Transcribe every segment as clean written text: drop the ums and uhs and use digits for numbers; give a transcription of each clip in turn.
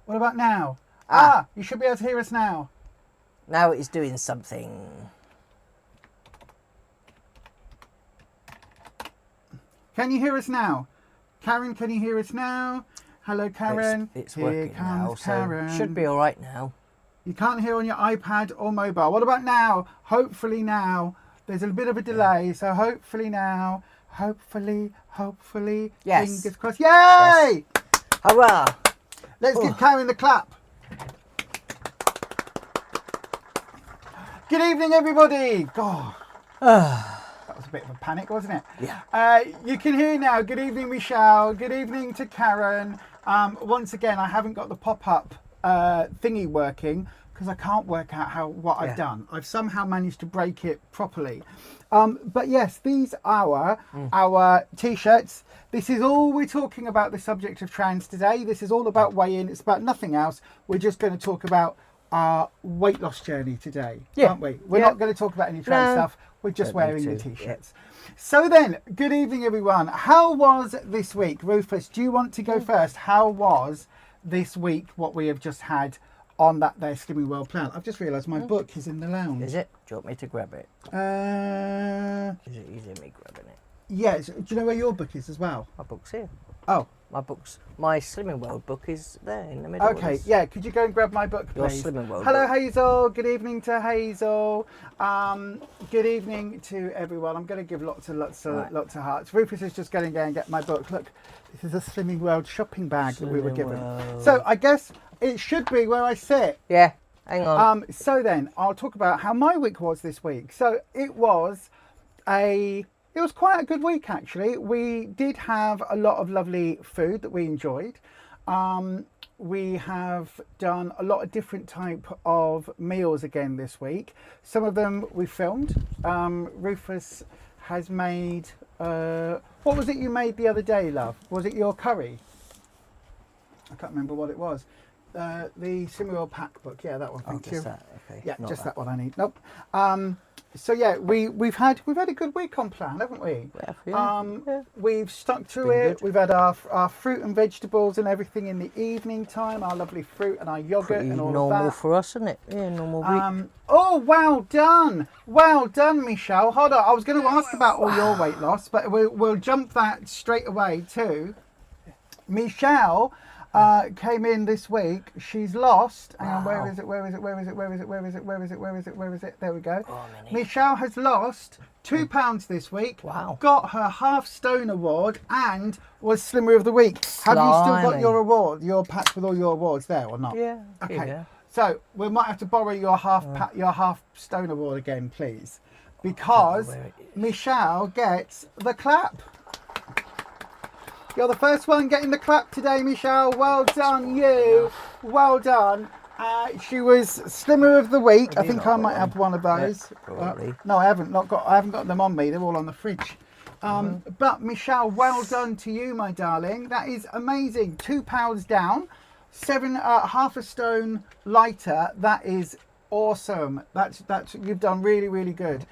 What about now? Ah, you should be able to hear us now. Now it's doing something. Can you hear us now? Karen, can you hear us now? Hello, Karen. It's Here working now, comes so Karen. should be all right now. You can't hear on your iPad or mobile. What about now? Hopefully now. There's a bit of a delay, so hopefully now. Hopefully. Yes. Fingers crossed. Yay! Yes. Hurrah! Let's give Karen the clap. Good evening, everybody. God. That was a bit of a panic, wasn't it? Yeah. You can hear now. Good evening, Michelle. Good evening to Karen. Once again, I haven't got the pop-up thingy working because I can't work out what I've done. I've somehow managed to break it properly. But yes, these are our t-shirts. This is all we're talking about, the subject of trans today. This is all about weigh-in. It's about nothing else. We're just going to talk about our weight loss journey today, aren't we? We're not going to talk about any trans stuff. We're just wearing the t-shirts. So then, good evening, everyone. How was this week? Rufus, do you want to go first? How was this week, what we have just had on that there Slimming World plan? I've just realised my book is in the lounge. Is it? Do you want me to grab it? Is it easier me grabbing it? Yes. Do you know where your book is as well? My book's here. Oh. My Slimming World book is there in the middle. Okay, yeah. Could you go and grab my book, please? Your Slimming World Hello, book. Hazel. Good evening to Hazel. Good evening to everyone. I'm going to give lots of hearts. Rufus is just going to go and get my book. Look, this is a Slimming World shopping bag that we were given. So I guess it should be where I sit. Yeah, hang on. So then I'll talk about how my week was this week. So it was quite a good week, actually. We did have a lot of lovely food that we enjoyed. We have done a lot of different type of meals again this week. Some of them we filmed. Rufus has made, what was it you made the other day, love? Was it your curry? I can't remember what it was. The Slimming World pack book. Yeah, that one. Thank you. That. Okay. Yeah, just that one I need. Nope. So yeah, we've had a good week on plan, haven't we? Yeah. We've stuck to it. Good. We've had our fruit and vegetables and everything in the evening time. Our lovely fruit and our yogurt and all of that. Normal for us, isn't it? Yeah, normal week. Oh, well done, Michelle. Hold on, I was going to ask about all your weight loss, but we'll jump that straight away too. Michelle came in this week. She's lost. Hang on, where is it? There we go. Michelle has lost 2 pounds this week. Wow. Got her half stone award and was Slimmer of the Week. Have you still got your award, your patch with all your awards there or not? Yeah. Okay. Yeah. So we might have to borrow your half stone award again, please, because Michelle gets the clap. You're the first one getting the clap today, Michelle. Well done, you. Well done. She was Slimmer of the Week. I think I might have one of those. No, I haven't. I haven't got them on me. They're all on the fridge. But Michelle, well done to you, my darling. That is amazing. 2 pounds down, half a stone lighter. That is awesome. That's you've done really, really good.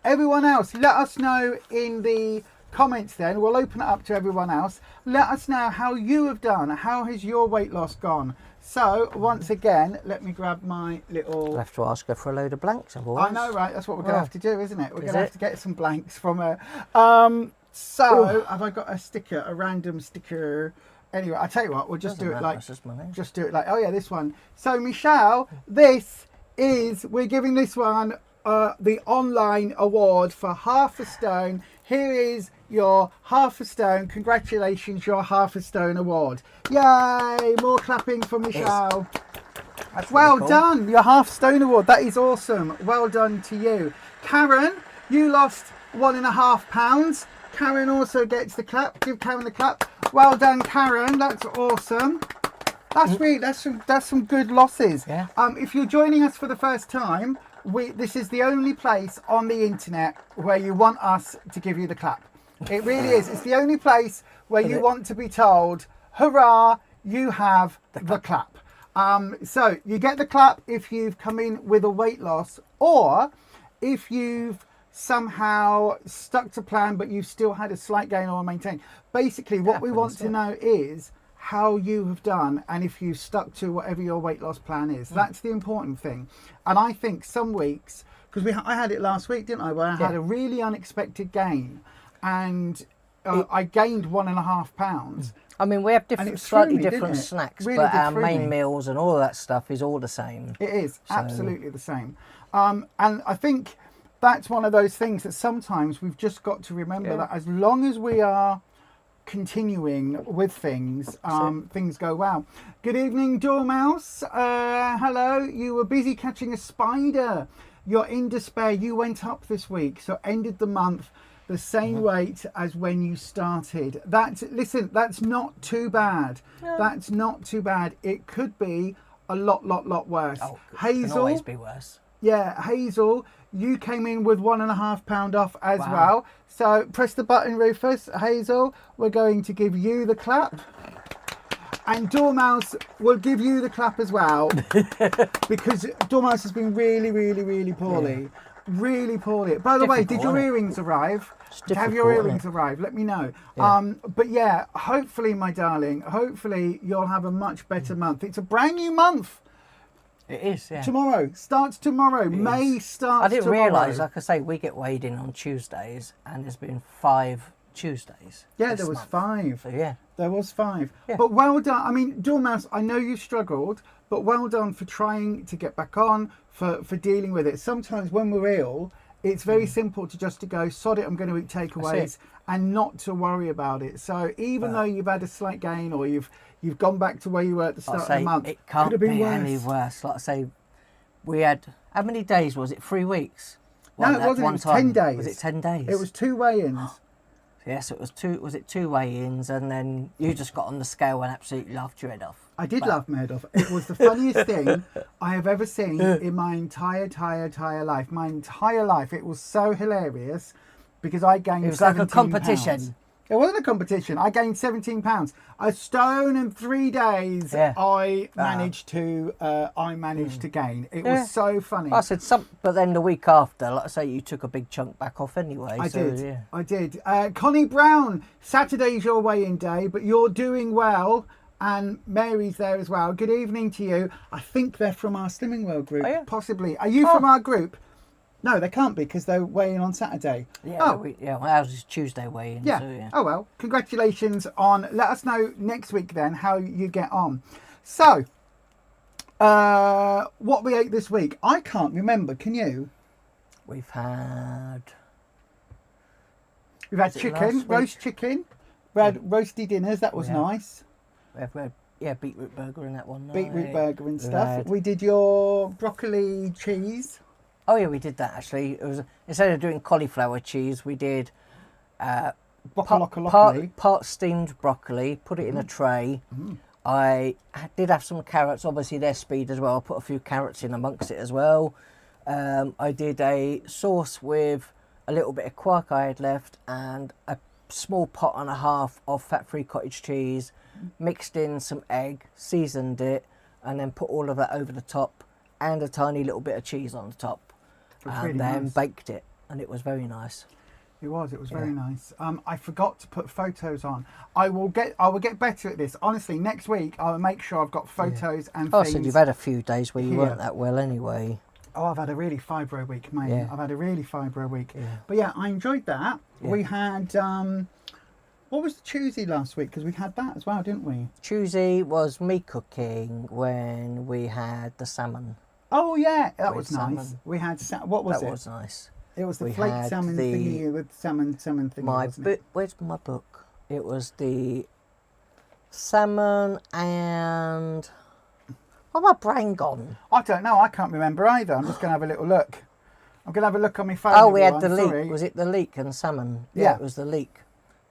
Everyone else, let us know in the comments then. We'll open it up to everyone else. Let us know how you have done. How has your weight loss gone? So once again, let me grab my little... I'll have to ask her for a load of blanks, otherwise. I know, right? That's what we're going to have to do, isn't it? We're going to have to get some blanks from her. Have I got a sticker, a random sticker? Anyway, I tell you what, we'll just do it like... Just do it like... Oh yeah, this one. So Michelle, we're giving this one the online award for half a stone. Here is your half a stone. Congratulations, your half a stone award. Yay! More clapping for Michelle. That's well really cool. done. Your half stone award. That is awesome. Well done to you. Karen, you lost 1.5 pounds. Karen also gets the clap. Give Karen the clap. Well done, Karen. That's awesome. That's some good losses. Yeah. If you're joining us for the first time, this is the only place on the internet where you want us to give you the clap. It really is. It's the only place where you want to be told, hurrah, you have the clap. So you get the clap if you've come in with a weight loss, or if you've somehow stuck to plan but you've still had a slight gain or maintain. Basically, what we want to know is how you have done and if you've stuck to whatever your weight loss plan is. That's the important thing. And I think some weeks, because I had it last week, didn't I, where I had a really unexpected gain, and I gained 1.5 pounds. I mean, we have slightly different didn't it? snacks, Really but did our through main me. meals and all of that stuff is all the same. It is absolutely the same. And I think that's one of those things that sometimes we've just got to remember that as long as we are continuing with things, things go well. Good evening, Dormouse. Hello. You were busy catching a spider. You're in despair. You went up this week, so ended the month the same weight as when you started. Listen, that's not too bad. No. That's not too bad. It could be a lot worse. Oh, Hazel, it can always be worse. Yeah, Hazel, you came in with £1.5 off as well. So press the button, Rufus. Hazel, we're going to give you the clap. And Dormouse will give you the clap as well. Because Dormouse has been really poorly. Yeah. Really poorly. By the way, did your earrings arrive? Have your earrings arrived? Let me know. Yeah. But yeah, hopefully, my darling, hopefully you'll have a much better month. It's a brand new month. It is, yeah. Tomorrow. Starts tomorrow. May starts tomorrow. I didn't realise, like I say, we get weighed in on Tuesdays, and there's been 5 Tuesdays. Yeah, there was 5. So, yeah. There was 5. Yeah. But well done. I mean, Dormouse, I know you struggled, but well done for trying to get back on, for dealing with it. Sometimes when we're ill, it's very simple to go, sod it, I'm going to eat takeaways, and not to worry about it. So even though you've had a slight gain, or you've gone back to where you were at the start of the month, it can't could have been be worse. any worse. Like I say, we had, how many days was it? 3 weeks? No, it wasn't. It was 10 days. Was it 10 days? It was 2 weigh-ins. Yes, it was 2. Was it 2 weigh-ins, and then you just got on the scale and absolutely laughed your head off? I did laugh my head off. It was the funniest thing I have ever seen in my entire life. My entire life. It was so hilarious because I gained 17 It was like a competition. Pounds. It wasn't a competition. I gained 17 pounds. A stone in 3 days. Yeah. I managed to gain. It was so funny. I said but then the week after, like I say, you took a big chunk back off anyway. I did. Connie Brown, Saturday's your weigh-in day, but you're doing well. And Mary's there as well. Good evening to you. I think they're from our Slimming World group. Oh, yeah. Possibly. Are you from our group? No, they can't be because they're weighing on Saturday. Yeah, well, ours is Tuesday weigh-in. Yeah. So, yeah. Oh, well. Congratulations on... Let us know next week then how you get on. So, what we ate this week. I can't remember. Can you? We've had chicken, roast chicken. We had roasty dinners. That was nice. We had beetroot burger in that one. Beetroot burger and stuff. We did your broccoli cheese. Oh yeah, we did that actually. It was, instead of doing cauliflower cheese, we did part steamed broccoli. Put it in a tray. I did have some carrots. Obviously, they're speed as well. I put a few carrots in amongst it as well. I did a sauce with a little bit of quark I had left and a small pot and a half of fat-free cottage cheese. Mixed in some egg, seasoned it, and then put all of that over the top, and a tiny little bit of cheese on the top, and really then nice. Baked it, and it was very nice. It was very nice. I forgot to put photos on. I will get better at this. Honestly, next week I will make sure I've got photos and things. So you've had a few days where you weren't that well anyway. Oh, I've had a really fibro week, mate. Yeah. I've had a really fibro week. Yeah. But yeah, I enjoyed that. Yeah. We had what was the Tuesday last week? Because we had that as well, didn't we? Tuesday was me cooking when we had the salmon. Oh yeah, that was salmon. nice. We had what was it? That was nice. It was the flaked salmon thingy with salmon thingy. Wasn't it? Where's my book? It was the salmon and where's my brain gone? I don't know. I can't remember either. I'm just going to have a little look. I'm going to have a look on my phone. Oh, we had the Sorry. leek. Was it the leek and salmon? Yeah, it was the leek.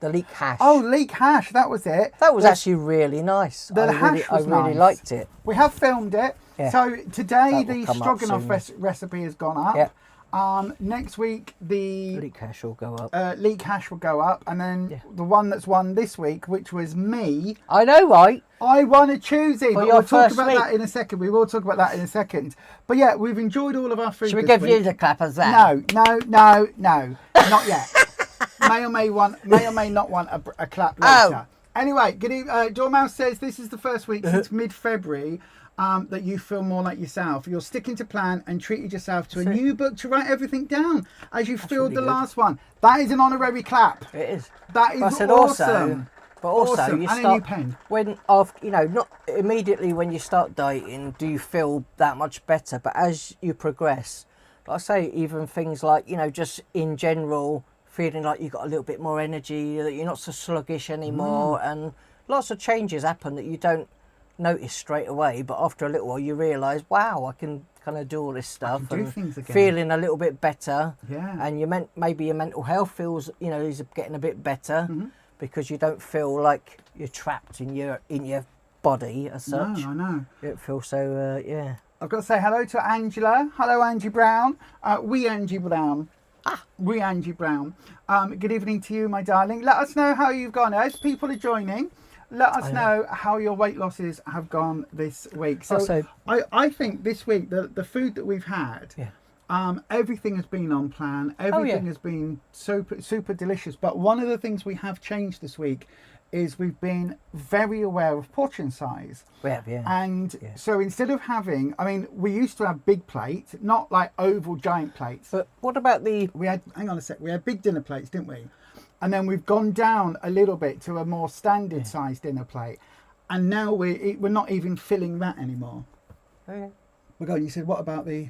The leek hash. Oh, leek hash. That was it. That was actually really nice. I really liked it. We have filmed it. Yeah. So today That will the come up stroganoff recipe has gone up. Yeah. Next week the leek hash will go up. Leek hash will go up, and then the one that's won this week, which was me. I know, right? I won a Tuesday, but we'll talk about week. that in a second. We will talk about that in a second. But yeah, we've enjoyed all of our food. Should we this give week. you the clap as that? No, not yet. May or may not want a clap later. Anyway, Dormouse says this is the first week since mid-February that you feel more like yourself. You're sticking to plan and treated yourself to a new book to write everything down as you filled the last one. That is an honorary clap. It is. That is awesome. But also, awesome. you And start a new pen. when not immediately when you start dieting do you feel that much better. But as you progress, like I say, even things like just in general, feeling like you've got a little bit more energy, that you're not so sluggish anymore, and lots of changes happen that you don't notice straight away. But after a little while, you realise, wow, I can kind of do all this stuff do and things again. feeling a little bit better. Yeah. And maybe your mental health feels is getting a bit better. Because you don't feel like you're trapped in your body as such. No, I know. You don't feel so, yeah. I've got to say hello to Angela. Hello, Angie Brown. We Angie Brown. We Angie Brown. Good evening to you, my darling. Let us know how you've gone. As people are joining, let us know how your weight losses have gone this week. So I think this week, the food that we've had... Yeah. Everything has been on plan. Everything has been super delicious. But one of the things we have changed this week is we've been very aware of portion size. We have, yeah. And so instead of having, we used to have big plates, not like oval giant plates. But what about hang on a sec, we had big dinner plates, didn't we? And then we've gone down a little bit to a more standard sized dinner plate. And now we're not even filling that anymore. Okay. You said, what about the...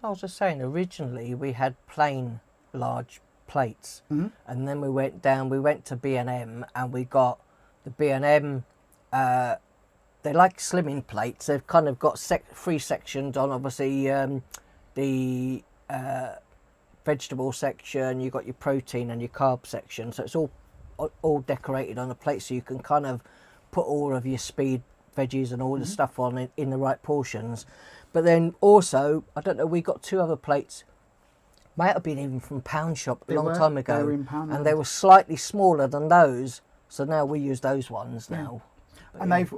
I was just saying, originally we had plain large plates, and then we went to B&M, and we got the B&M, they're like slimming plates. They've kind of got three sections on, obviously, the vegetable section, you've got your protein and your carb section, so it's all decorated on a plate, so you can kind of put all of your speed veggies and all the stuff on in the right portions. But then also, I don't know, we got two other plates, might have been even from Pound Shop a long time ago, and they were slightly smaller than those, so now we use those ones now. And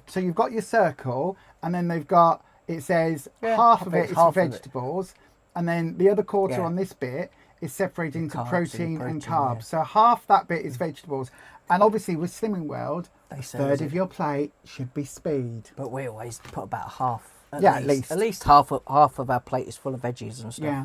so you've got your circle, and then they've got, it says half of it is for vegetables, and then the other quarter on this bit is separated into protein and carbs. So half that bit is vegetables. And obviously with Slimming World, a third of your plate should be speed. But we always put about half. At least. At least half of our plate is full of veggies and stuff. Yeah.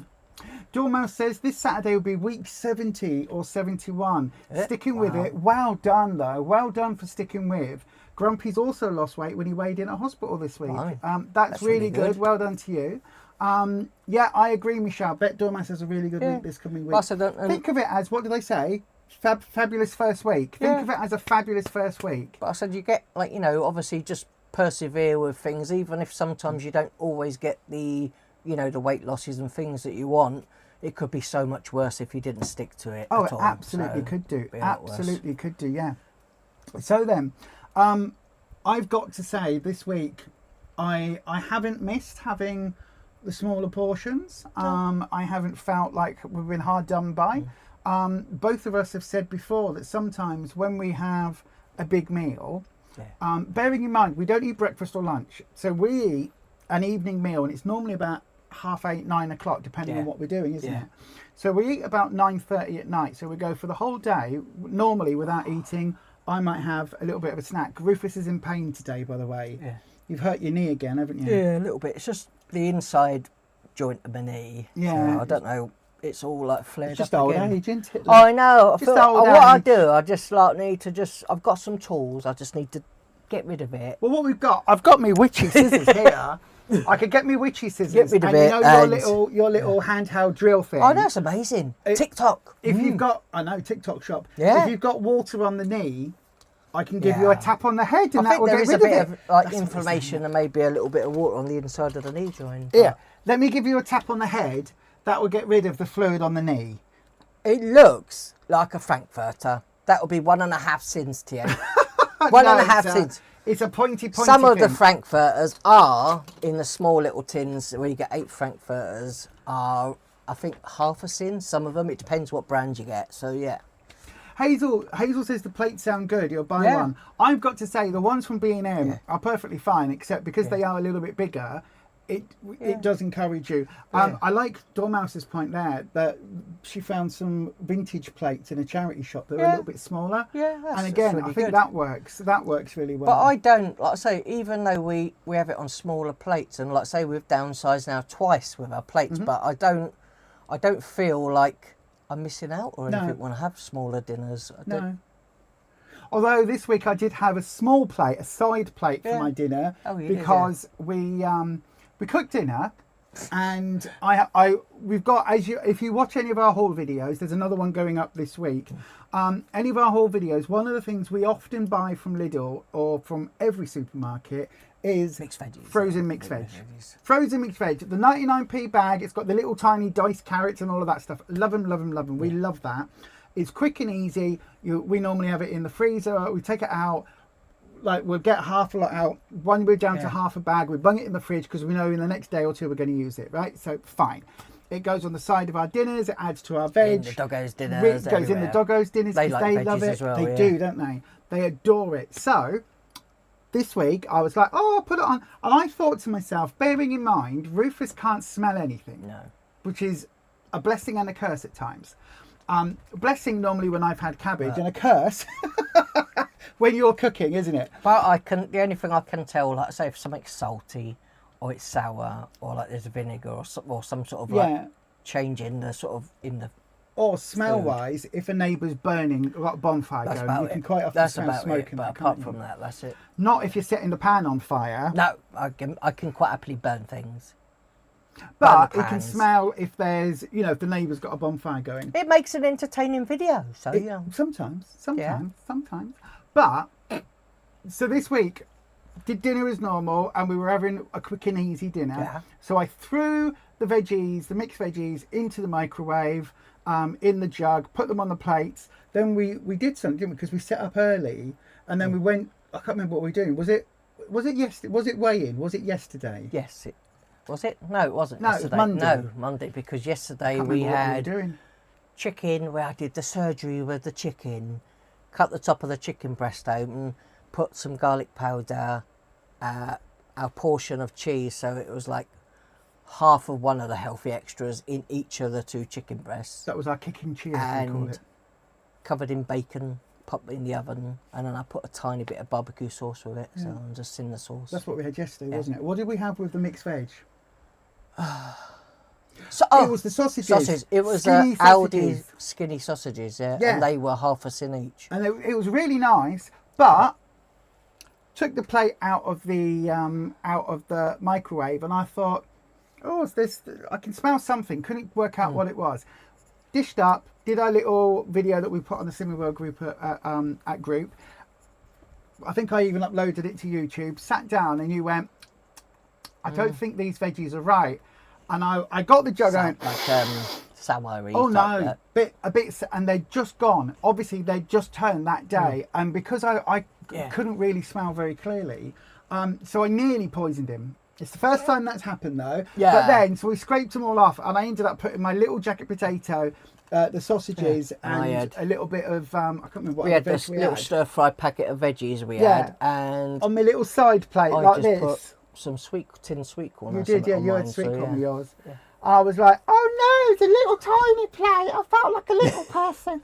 Dormouse says this Saturday will be week 70 or 71. Sticking with it. Well done, though. Well done for sticking with. Grumpy's also lost weight when he weighed in at hospital this week. Wow. That's really good. Well done to you. I agree, Michelle. Bet Dormouse has a really good week this coming week. Think of it as, what do they say? Fabulous first week. Think of it as a fabulous first week. But I said you get, obviously just persevere with things, even if sometimes you don't always get the weight losses and things that you want. It could be so much worse if you didn't stick to it. Oh, it absolutely could do. Absolutely could do, yeah. So then, I've got to say this week, I haven't missed having the smaller portions. I haven't felt like we've been hard done by. Both of us have said before that sometimes when we have a big meal, bearing in mind we don't eat breakfast or lunch, so we eat an evening meal, and it's normally about 8:30, 9 o'clock, depending on what we're doing, isn't it? So we eat about 9:30 at night, so we go for the whole day normally without eating. I might have a little bit of a snack. Rufus is in pain today, by the way. You've hurt your knee again, haven't you? Yeah, a little bit. It's just the inside joint of my knee. So I don't know. It's all like flared just up old again. age, isn't it? I know. Just old what I age. do, I just need to I've got some tools. I just need to get rid of it. Well, what we've got, I've got me witchy scissors here. I could get me witchy scissors. Get rid of it. Your little handheld drill thing. Oh, that's amazing. TikTok. If you've got, I know, TikTok shop. Yeah. If you've got water on the knee, I can give you a tap on the head, and that will get rid of it. I think there is a bit of like inflammation and maybe a little bit of water on the inside of the knee joint. Yeah. Let me give you a tap on the head. That will get rid of the fluid on the knee. It looks like a Frankfurter. That will be 1.5 cents to you. 1.5 cents. It's a pointy Some of the thing. Frankfurters are in the small little tins where you get 8 Frankfurters are, I think, half a cent. Some of them, it depends what brand you get. So yeah. Hazel says the plates sound good. You'll buy one. I've got to say the ones from B&M are perfectly fine, except because they are a little bit bigger. it does encourage you. I like Dormouse's point there that she found some vintage plates in a charity shop that were a little bit smaller. Yeah, and again, really I think good. that works really well. But I don't, like I say, even though we have it on smaller plates, and like I say, we've downsized now twice with our plates, but I don't feel like I'm missing out or anything when I have smaller dinners. No. Although this week I did have a small plate, a side plate for my dinner, because we cooked dinner, and we've got, if you watch any of our haul videos, there's another one going up this week. Any of our haul videos, one of the things we often buy from Lidl or from every supermarket is mixed veggies, frozen mixed veg. Frozen mixed veg. The 99p bag, it's got the little tiny diced carrots and all of that stuff. Love them, love them, love them. We love that. It's quick and easy. We normally have it in the freezer. We take it out. Like, we'll get half a lot out. When we're down to half a bag, we bung it in the fridge because we know in the next day or two we're going to use it, right? So, fine. It goes on the side of our dinners. It adds to our veg. In the doggos' dinners. It goes in the doggos' dinners because they love it. Well, they do, don't they? They adore it. So, this week, I was like, oh, I'll put it on. And I thought to myself, bearing in mind, Rufus can't smell anything. No. Which is a blessing and a curse at times. Blessing normally when I've had cabbage, and a curse when you're cooking, isn't it? But the only thing I can tell, like say, if something's salty or it's sour or like there's vinegar or some sort of like change in the sort of or smell wise, if a neighbour's burning, got a bonfire going, you can quite often smell smoke. But apart from that, that's it. Not if you're setting the pan on fire. No, I can quite happily burn things. But it can smell if there's, if the neighbour's got a bonfire going. It makes an entertaining video. So Sometimes. But so this week, did dinner as normal, and we were having a quick and easy dinner. Yeah. So I threw the mixed veggies, into the microwave, in the jug, put them on the plates. Then we did something, didn't we? Because we set up early, and then we went. I can't remember what we were doing. Was it yesterday? Was it weigh-in? Was it yesterday? Yes. Was it? No, it wasn't no, yesterday. It was Monday. No, Monday, because yesterday we had chicken, where I did the surgery with the chicken, cut the top of the chicken breast open, put some garlic powder, our portion of cheese, so it was like half of one of the healthy extras in each of the two chicken breasts. That was our kicking cheese, and we call it. Covered in bacon, popped in the oven, and then I put a tiny bit of barbecue sauce with it, so I'm just in the sauce. That's what we had yesterday, wasn't it? What did we have with the mixed veg? It was the sausages. It was skinny Aldi skinny sausages, and they were half a sin each. And it was really nice, but took the plate out of the microwave, and I thought, oh, I can smell something. Couldn't work out what it was. Dished up, did our little video that we put on the Simi World group at group. I think I even uploaded it to YouTube. Sat down, and you went, I don't think these veggies are right. And I got the jug out. Like soury. Oh no, a bit, and they'd just gone. Obviously, they'd just turned that day, and because I couldn't really smell very clearly, so I nearly poisoned him. It's the first time that's happened though. Yeah. But then, so we scraped them all off, and I ended up putting my little jacket potato, the sausages, and a little bit of I can't remember what we had this little stir fry packet of veggies we had, and on my little side plate like this. Put some tin sweet corn. You did, you had sweet corn with yours. Yeah. I was like, oh no, it's a little tiny plate. I felt like a little person.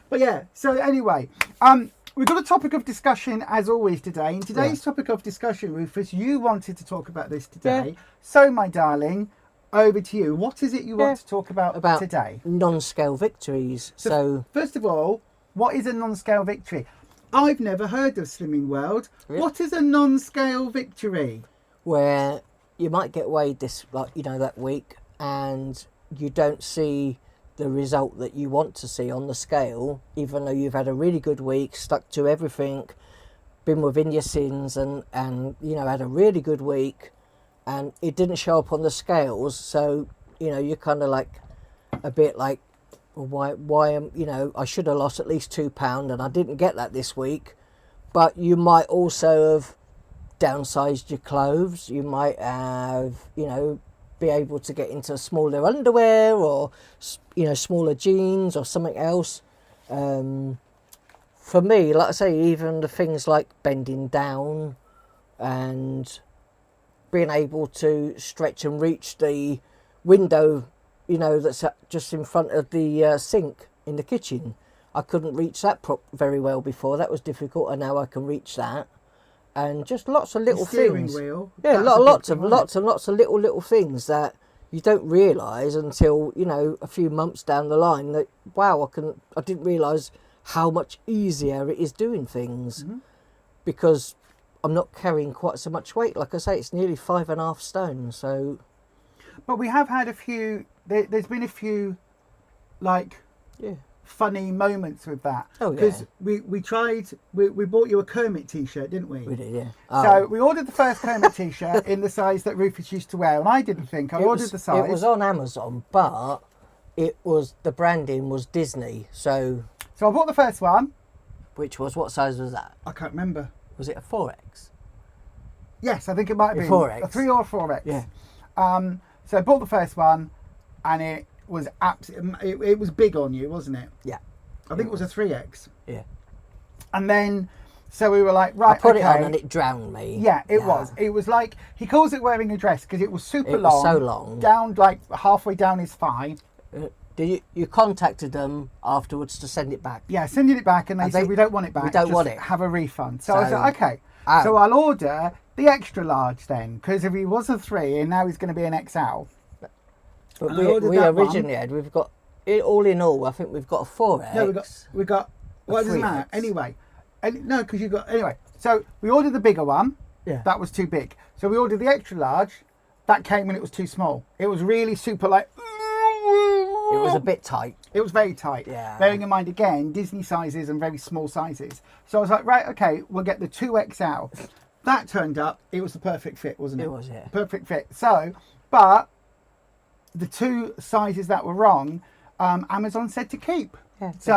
But yeah, so anyway, we've got a topic of discussion as always today. And today's topic of discussion, Rufus, you wanted to talk about this today. Yeah. So, my darling, over to you. What is it you want to talk about today? Non-scale victories. So, first of all, what is a non-scale victory? I've never heard of Slimming World. Really? What is a non-scale victory? Where you might get weighed that week, and you don't see the result that you want to see on the scale, even though you've had a really good week, stuck to everything, been within your sins, and had a really good week, and it didn't show up on the scales. So you're kind of like a bit like, well, why am I should have lost at least £2, and I didn't get that this week. But you might also have downsized your clothes. You might have be able to get into smaller underwear, or smaller jeans or something else. For me, like I say, even the things like bending down and being able to stretch and reach the window, you know, that's just in front of the sink in the kitchen. I couldn't reach that very well before. That was difficult, and now I can reach that. And just lots of little things. Wheel. Yeah, lots and lots of little things that you don't realise until, you know, a few months down the line that, wow, I didn't realise how much easier it is doing things, because I'm not carrying quite so much weight. Like I say, it's nearly 5.5 stone. So, but we have had a few. There's been a few, like, funny moments with that. Oh, because we tried. We bought you a Kermit T-shirt, didn't we? We did, yeah. So we ordered the first Kermit T-shirt in the size that Rufus used to wear, and I didn't think I ordered the size. It was on Amazon, but the branding was Disney. So I bought the first one. Which was, what size was that? I can't remember. Was it a 4X? Yes, I think it might have been 4X. a 3 or 4X. Yeah. So I bought the first one, and it was it was big on you, wasn't it? Yeah. I think it was a 3X. Yeah. And then, so we were like, right, I put it on and it drowned me. Yeah, it was. It was like, he calls it wearing a dress because it was super long. It was so long. Down, like, halfway down his thigh. Did you contacted them afterwards to send it back? Yeah, sending it back, and they said, we don't want it back. We don't just want it. Have a refund. So I was like, okay. Oh. So I'll order the extra large then, because if he was a 3 and now he's going to be an XL. But we originally had, we've got, all in all, I think we've got a 4X. No, we got well, it doesn't matter. Anyway. No, because you got, anyway. So we ordered the bigger one. Yeah. That was too big. So we ordered the extra large. That came when it was too small. It was really super like... It was a bit tight. It was very tight. Yeah. Bearing in mind, again, Disney sizes and very small sizes. So I was like, right, okay, we'll get the 2XL. That turned up. It was the perfect fit, wasn't it? It was, yeah. Perfect fit. So, but the 2 sizes that were wrong, Amazon said to keep. Yeah, so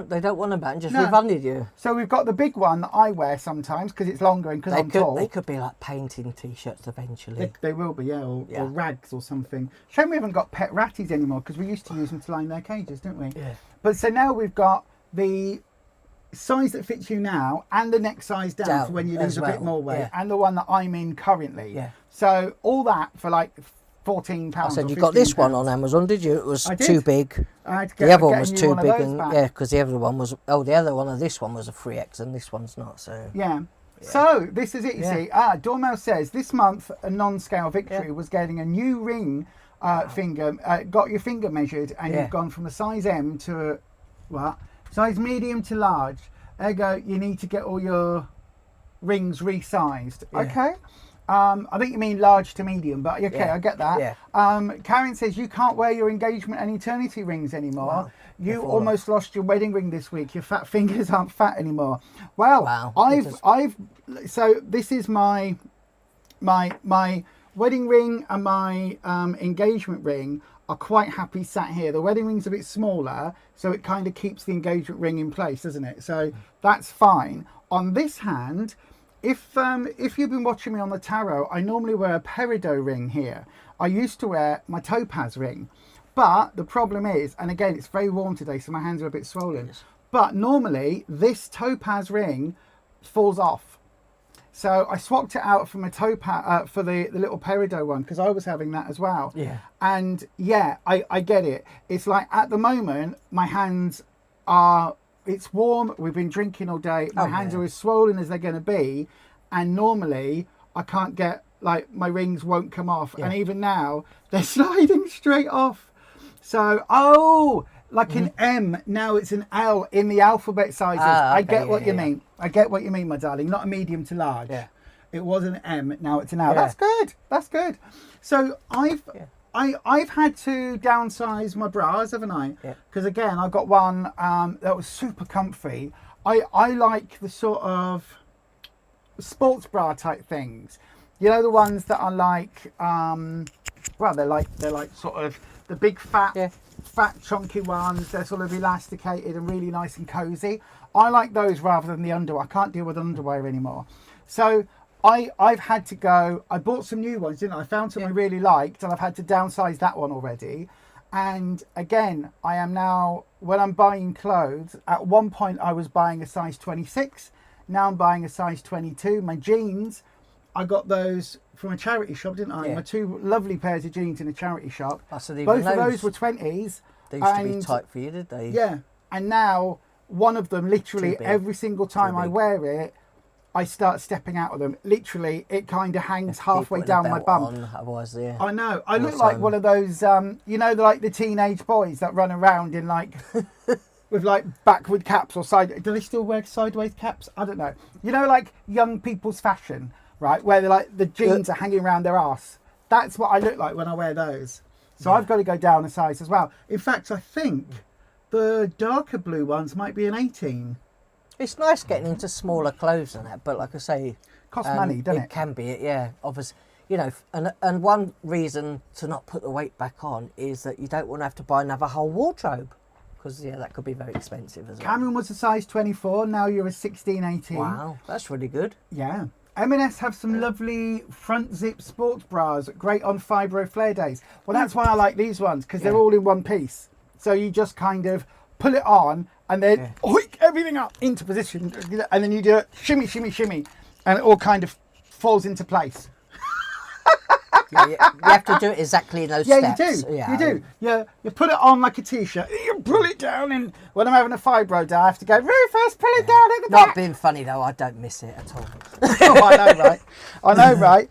they don't want them back and just refunded you. So we've got the big one that I wear sometimes because it's longer and because I'm tall. They could be like painting T-shirts eventually. They will be, or rags or something. Shame we haven't got pet ratties anymore because we used to use them to line their cages, didn't we? Yeah. But so now we've got the size that fits you now and the next size down for when you lose a bit more weight, and the one that I'm in currently. Yeah. So all that for like £14. I said you got this one on Amazon, did you? It was too big. The other one was too big, and because the other one was the other one of this one was a 3X, and this one's not. So yeah. So this is it. You see, Dormel says this month a non-scale victory was getting a new ring finger. Got your finger measured, and you've gone from a size M to size medium to large. Ergo, you need to get all your rings resized. Yeah. Okay. I think you mean large to medium, but okay, I get that. Yeah. Karen says you can't wear your engagement and eternity rings anymore. Wow. You almost lost your wedding ring this week. Your fat fingers aren't fat anymore. Well, wow. So this is my wedding ring and my engagement ring are quite happy sat here. The wedding ring's a bit smaller, so it kind of keeps the engagement ring in place, doesn't it? So that's fine. On this hand, if you've been watching me on the tarot, I normally wear a peridot ring here. I used to wear my topaz ring, but the problem is, and again, it's very warm today, so my hands are a bit swollen. Yes. But normally, this topaz ring falls off. So I swapped it out from a topaz for the little peridot one because I was having that as well. Yeah. And yeah, I get it. It's like at the moment, my hands are. It's warm. We've been drinking all day. My hands are as swollen as they're going to be, and normally I can't get my rings won't come off, and even now they're sliding straight off. So an M now it's an L in the alphabet sizes. Okay, I get what you mean. I get what you mean, my darling. Not a medium to large. Yeah. It was an M. Now it's an L. Yeah. That's good. That's good. So I've had to downsize my bras, haven't I? Because again, I got one that was super comfy. I like the sort of sports bra type things. You know, the ones that are like, they're like sort of the big fat chunky ones. They're sort of elasticated and really nice and cozy. I like those rather than the underwear. I can't deal with underwear anymore. So I've had to go. I bought some new ones, didn't I? I found some I really liked, and I've had to downsize that one already. And again, I am now, when I'm buying clothes, at one point I was buying a size 26. Now I'm buying a size 22. My jeans, I got those from a charity shop, didn't I? Yeah. My 2 lovely pairs of jeans in a charity shop. So even Both of those were 20s. They used to be tight for you, did they? Yeah. And now one of them, literally Too big. every single time I big. wear it, I start stepping out of them. Literally, it kind of hangs Keep halfway putting a down my belt bum. on, otherwise, yeah. I know. I look Or like some- one of those, like the teenage boys that run around in like with like backward caps or side. Do they still wear sideways caps? I don't know. Like young people's fashion, right? Where they're like the jeans are hanging around their ass. That's what I look like when I wear those. So I've got to go down a size as well. In fact, I think the darker blue ones might be an 18. It's nice getting into smaller clothes and that, but like I say, Costs money, doesn't it? It can be, yeah. Obviously, and one reason to not put the weight back on is that you don't want to have to buy another whole wardrobe, because that could be very expensive as well. Cameron was a size 24. Now you're a 16, 18. Wow, that's really good. Yeah. M&S have some lovely front zip sports bras, great on Fiverr flare days. Well, that's why I like these ones, because they're all in one piece. So you just kind of pull it on and then oink, everything up into position. And then you do it shimmy, shimmy, shimmy. And it all kind of falls into place. You have to do it exactly in those steps. You do. You put it on like a t-shirt. You pull it down, and when I'm having a fibro day, I have to go, Rufus, pull it down at the Not back. being funny though, I don't miss it at all. Oh, I know, right? I know, right?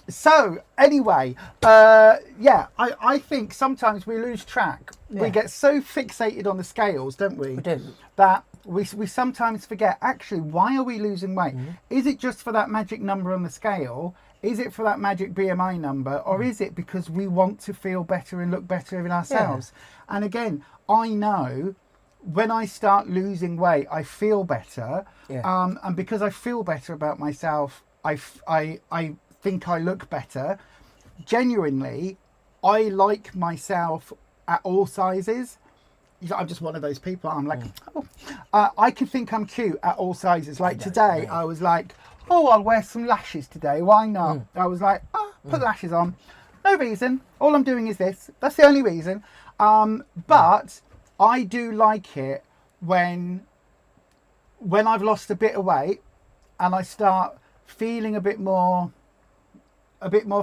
So, anyway, I think sometimes we lose track. Yeah. We get so fixated on the scales, don't we? We do. That we sometimes forget, actually, why are we losing weight? Mm-hmm. Is it just for that magic number on the scale? Is it for that magic BMI number? Or is it because we want to feel better and look better in ourselves? Yeah. And again, I know when I start losing weight, I feel better. Yeah. And because I feel better about myself, I think I look better. Genuinely, I like myself at all sizes. I'm just one of those people. I'm like, I can think I'm cute at all sizes. Like today, I was like, I'll wear some lashes today. Why not? I was like, put lashes on. No reason. All I'm doing is this. That's the only reason. But I do like it when I've lost a bit of weight and I start feeling a bit more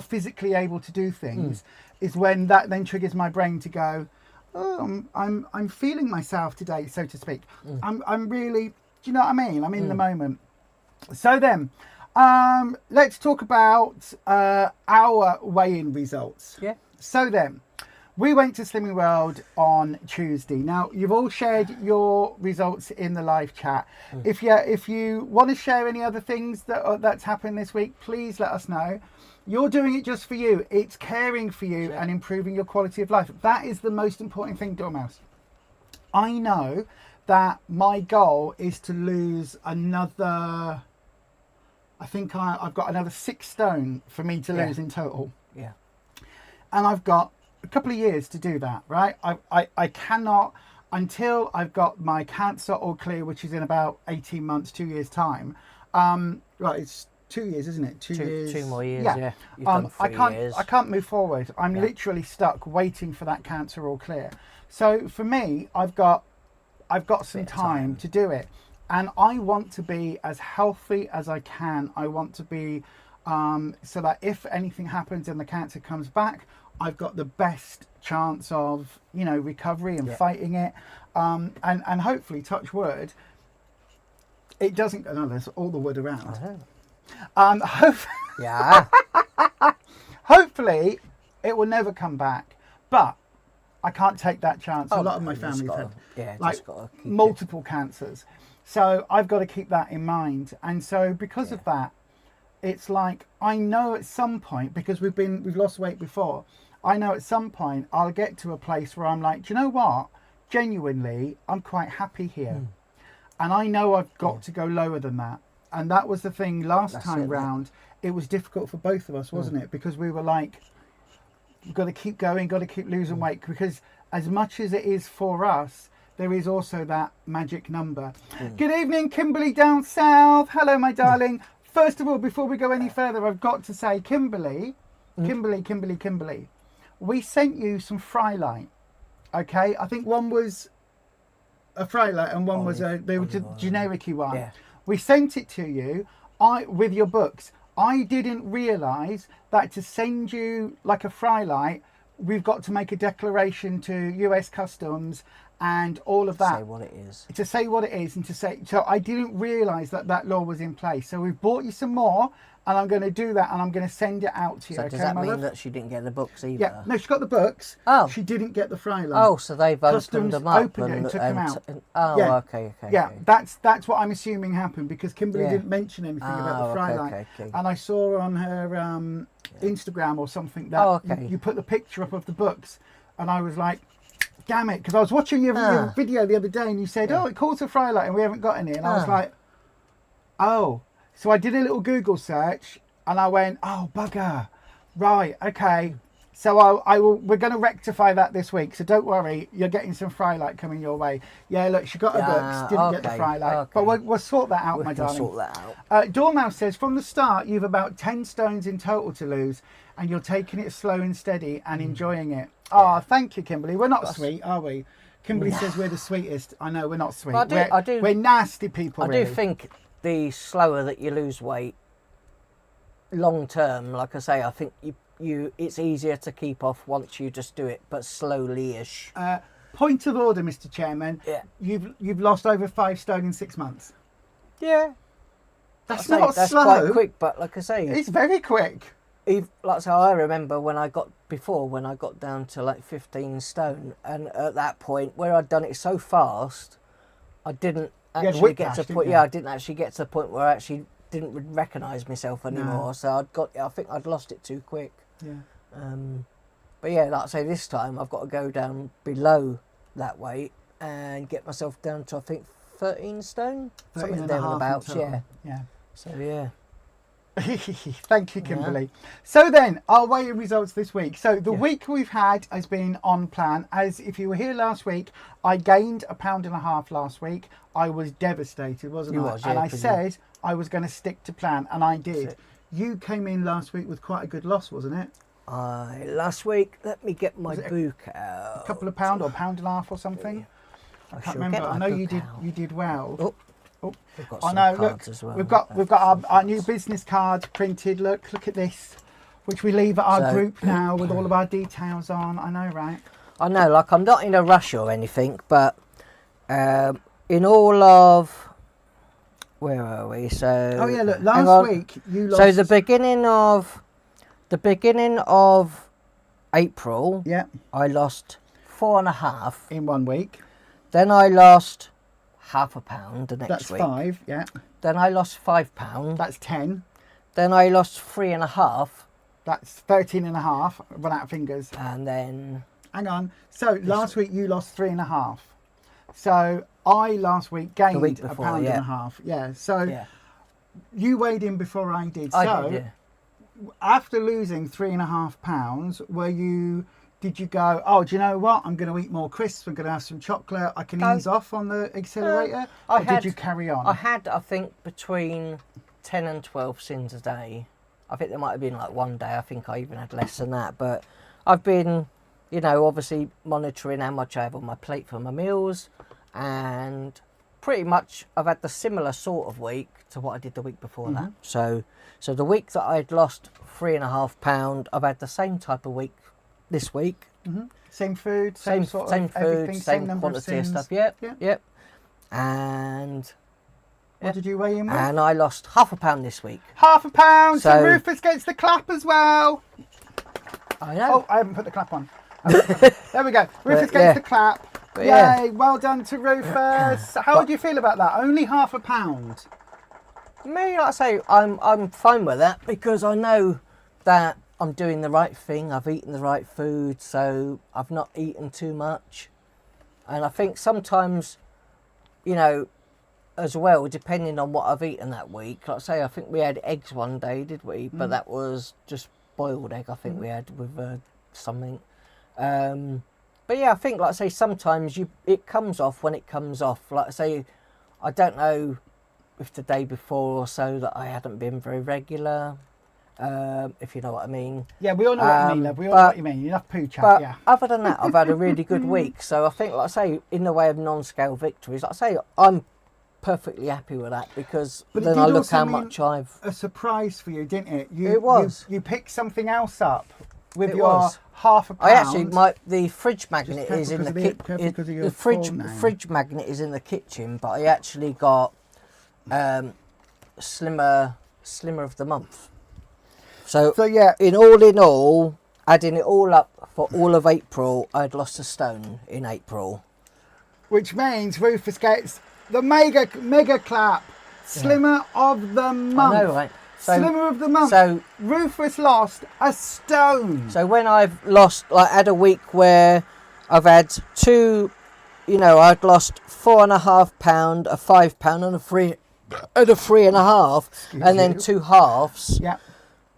physically able to do things, is when that then triggers my brain to go, I'm feeling myself today, so to speak. I'm really, do you know what I mean? I'm in the moment. So then, let's talk about our weigh-in results. Yeah. So then, we went to Slimming World on Tuesday. Now, you've all shared your results in the live chat. If you want to share any other things that's happened this week, please let us know. You're doing it just for you. It's caring for you and improving your quality of life. That is the most important thing, Dormouse. I know that my goal is to lose another, I think I've got another 6 stone for me to lose in total. Yeah. And I've got a couple of years to do that, right? I cannot, until I've got my cancer all clear, which is in about 18 months, 2 years time. Right, it's 2 years, isn't it? 2 years. 2 more years, yeah. You've done 3 years. I can't move forward. I'm literally stuck waiting for that cancer all clear. So for me, I've got some time to do it. And I want to be as healthy as I can. I want to be, so that if anything happens and the cancer comes back, I've got the best chance of, recovery and fighting it. And hopefully, touch wood, it doesn't, there's all the wood around. Hopefully, it will never come back. But I can't take that chance. A lot of my family's had multiple cancers. So I've got to keep that in mind. And so because of that, it's like, I know at some point, because we've lost weight before, I know at some point I'll get to a place where I'm like, do you know what? Genuinely, I'm quite happy here. And I know I've got to go lower than that. And that was the thing last time round. It was difficult for both of us, wasn't it? Because we were like, we've got to keep going, got to keep losing weight. Because as much as it is for us, there is also that magic number. Good evening, Kimberly down south. Hello, my darling. First of all, before we go any further, I've got to say, Kimberly, we sent you some Frylight. Okay, I think one was a Frylight and one was a generic-y one. Yeah. We sent it to you with your books. I didn't realise that to send you like a fry light, we've got to make a declaration to US Customs and all of that. Say what it is. To say what it is and to say... So I didn't realise that that law was in place. So we've bought you some more, and I'm going to do that, and I'm going to send it out to you. So okay, does that my mean love? that she didn't get the books either? Yeah, no, she got the books. Oh. She didn't get the fry light. Oh, so they've Customs opened them up opened it and took them out. Oh, Yeah. okay. Yeah, Okay. that's what I'm assuming happened, because Kimberly Yeah. didn't mention anything about the fry light. okay. And I saw on her Instagram or something that you put the picture up of the books, and I was like, damn it, because I was watching your video the other day, and you said, oh, it calls a fry light and we haven't got any, and I was like, oh. So I did a little Google search, and I went, oh, bugger, right, okay. So I will. We're going to rectify that this week. So don't worry, you're getting some fry light coming your way. Yeah, look, she got her books, didn't get the fry light, but we'll sort that out, my darling. Sort that out. Dormouse says, from the start, you've about 10 stones in total to lose, and you're taking it slow and steady and enjoying it. Oh, thank you, Kimberly. We're not sweet, are we? Kimberly says we're the sweetest. I know, we're not sweet. We're nasty people, I do think the slower that you lose weight, long term, like I say, I think it's easier to keep off once you just do it, but slowly-ish. Point of order, Mr. Chairman. Yeah. You've lost over 5 stone in 6 months. Yeah. That's slow. That's quite quick, but like I say, it's very quick. Like so, I remember when I got down to like 15 stone, and at that point where I'd done it so fast, I didn't actually get to the point. Yeah, I didn't actually get to the point where I actually didn't recognise myself anymore. No. So I think I'd lost it too quick. Yeah. But yeah, like I say, this time I've got to go down below that weight and get myself down to, I think, 13 stone, something there and about. Yeah. Yeah. So yeah. Thank you, Kimberly. Yeah. So then, our weigh-in results this week. So the week we've had has been on plan. As if you were here last week, I gained 1.5 pounds last week. I was devastated, wasn't I? And I said I was going to stick to plan, and I did. You came in last week with quite a good loss, wasn't it? Last week, let me get my book out. A couple of pound or £1.50 or something. I can't remember. I know you did well. Oh, no! Look, well, we've got our new business cards printed. Look at this, which we leave at our group now with all of our details on. I know, right? I know. Like, I'm not in a rush or anything, but in all of, where are we? So oh yeah, look. Last week you lost. So the beginning of April. Yeah. I lost 4.5 in 1 week. Then I lost £0.5 the next week. That's 5, yeah. Then I lost £5. That's 10. Then I lost 3.5. That's 13.5. Run out of fingers. And then... Hang on. So last week you lost 3.5. So I last week gained £1.50. Yeah. So you weighed in before I did. I did, yeah. After losing £3.5, did you go, oh, do you know what? I'm going to eat more crisps. I'm going to have some chocolate. I can ease off on the accelerator. Or did you carry on? I had, I think, between 10 and 12 sins a day. I think there might have been like one day. I think I even had less than that. But I've been, obviously monitoring how much I have on my plate for my meals. And pretty much I've had the similar sort of week to what I did the week before that. So the week that I'd lost £3.5, I've had the same type of week this week. Same food, same sort of everything, same number quantity of stuff. Yep. And what did you weigh in with? And I lost £0.5 this week. £0.5 pound. So Rufus gets the clap as well. I know. Oh, I haven't put the clap on. There we go. Rufus gets the clap. Yay! Well done to Rufus. How do you feel about that? Only £0.5. Me, like I say, I'm fine with that because I know that I'm doing the right thing. I've eaten the right food, so I've not eaten too much. And I think sometimes, as well, depending on what I've eaten that week. Like I say, I think we had eggs one day, did we? But that was just boiled egg. I think we had with something. But yeah, I think, like I say, sometimes it comes off when it comes off. Like I say, I don't know if the day before or so that I hadn't been very regular. If you know what I mean. Yeah, we all know what you mean, love. We all know what you mean. Enough poo chat, but other than that, I've had a really good week. So I think, like I say, in the way of non-scale victories, like I say, I'm perfectly happy with that because But it then did I look also how mean much I've. a surprise for you, didn't it? It was. You picked something else up with It your was. £half a pound. I actually the fridge magnet careful is in the because of kitchen. careful because of your The fridge full name. fridge magnet is in the kitchen, but I actually got slimmer of the month. So yeah, in all, adding it all up for all of April, I'd lost a stone in April. which means Rufus gets the mega clap. Slimmer of the month. I know, right? So, Slimmer of the month. So Rufus lost a stone. So when I've lost, like, had a week where I've had two, I'd lost £4.5, a £5, and a 3.5, and then two halves. Yeah.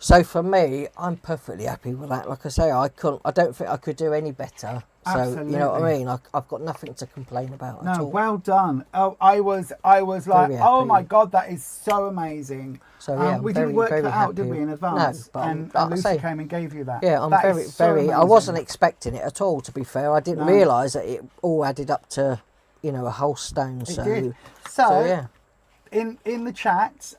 So for me, I'm perfectly happy with that. Like I say, I don't think I could do any better. So Absolutely. you know what I mean. I've got nothing to complain about at No, all. well done. Oh, I was like, Very oh my happy. God, that is so amazing. So yeah, we very, didn't work very that out, did happy. we, in advance? No, but and like I Lucy say, came and gave you that. Yeah, I'm That very, is so very. I amazing. wasn't expecting it at all. To be fair, I didn't No. realise that it all added up to, a whole stone. It So, did. so yeah. In the chat,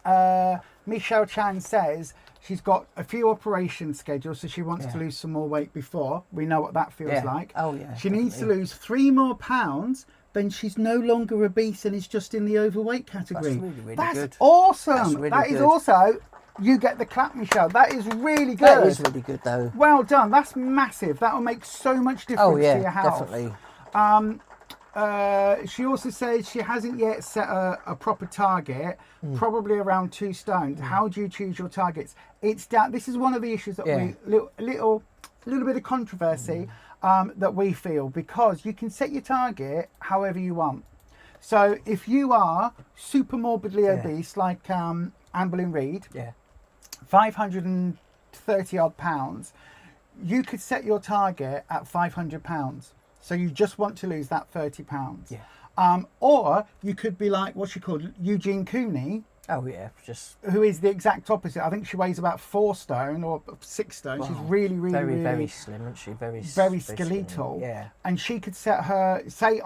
Michelle Chan says she's got a few operations scheduled, so she wants to lose some more weight before. We know what that feels Yeah. like. Oh yeah. She needs to definitely. lose 3 more pounds, then she's no longer obese and is just in the overweight category. That's really, really That's good. awesome. That's really That is good. also, you get the clap, Michelle. That is really good. That is really good though. Well done. That's massive. That will make so much difference Oh yeah, to your health. definitely. She also says she hasn't yet set a proper target, probably around 2 stone. How do you choose your targets? It's down. This is one of the issues that we little bit of controversy that we feel, because you can set your target however you want. So if you are super morbidly obese, like Amberlyn Reid, 530 odd pounds, you could set your target at £500. So you just want to lose that £30. Or you could be like, what's she called? Eugene Cooney. Oh yeah, just Who is the exact opposite. I think she weighs about 4 stone or 6 stone. She's really, very slim, isn't she? Very skeletal. Slim. Yeah. And she could set her, say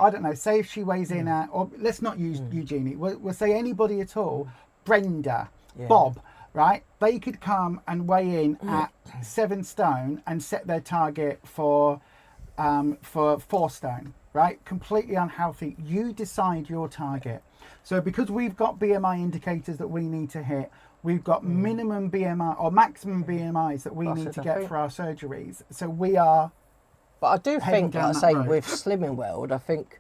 if she weighs in at, or let's not use Eugenie, we'll say anybody at all, Brenda, Bob, right? They could come and weigh in at 7 stone and set their target for 4 stone, right? Completely unhealthy. You decide your target. So because we've got BMI indicators that we need to hit, we've got minimum BMI or maximum BMIs that we need to get for our surgeries. So we are. But I do think, like I that say, road. with Slimming World, I think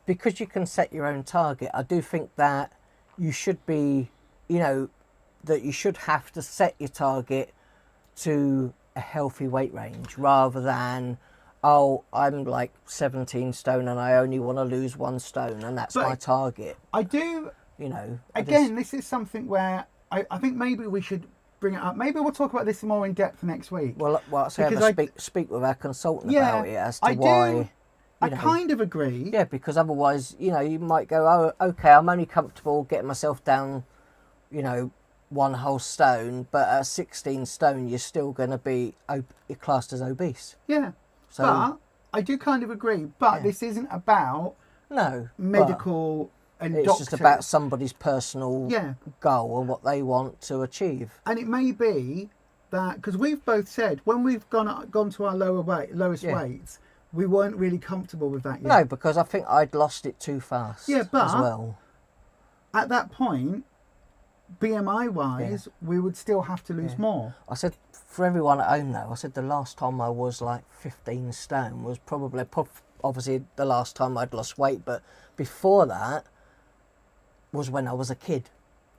because you can set your own target, I do think that you should be, that you should have to set your target to a healthy weight range rather than, oh, I'm like 17 stone and I only want to lose 1 stone and that's my target. I do. Again, this is something where I think maybe we should bring it up. Maybe we'll talk about this more in depth next week. Well, I say speak with our consultant about it as to why. I kind of agree. Yeah, because otherwise, you might go, oh, okay, I'm only comfortable getting myself down, 1 whole stone, but at 16 stone, you're still going to be classed as obese. Yeah. So, but I do kind of agree. But this isn't about medical and it's doctors. just about somebody's personal goal or what they want to achieve. And it may be that, because we've both said when we've gone to our lowest weights, we weren't really comfortable with that yet. No, because I think I'd lost it too fast. Yeah, but as well. At that point, BMI wise, we would still have to lose more. I said, for everyone at home though, I said the last time I was like 15 stone was probably, obviously the last time I'd lost weight, but before that was when I was a kid.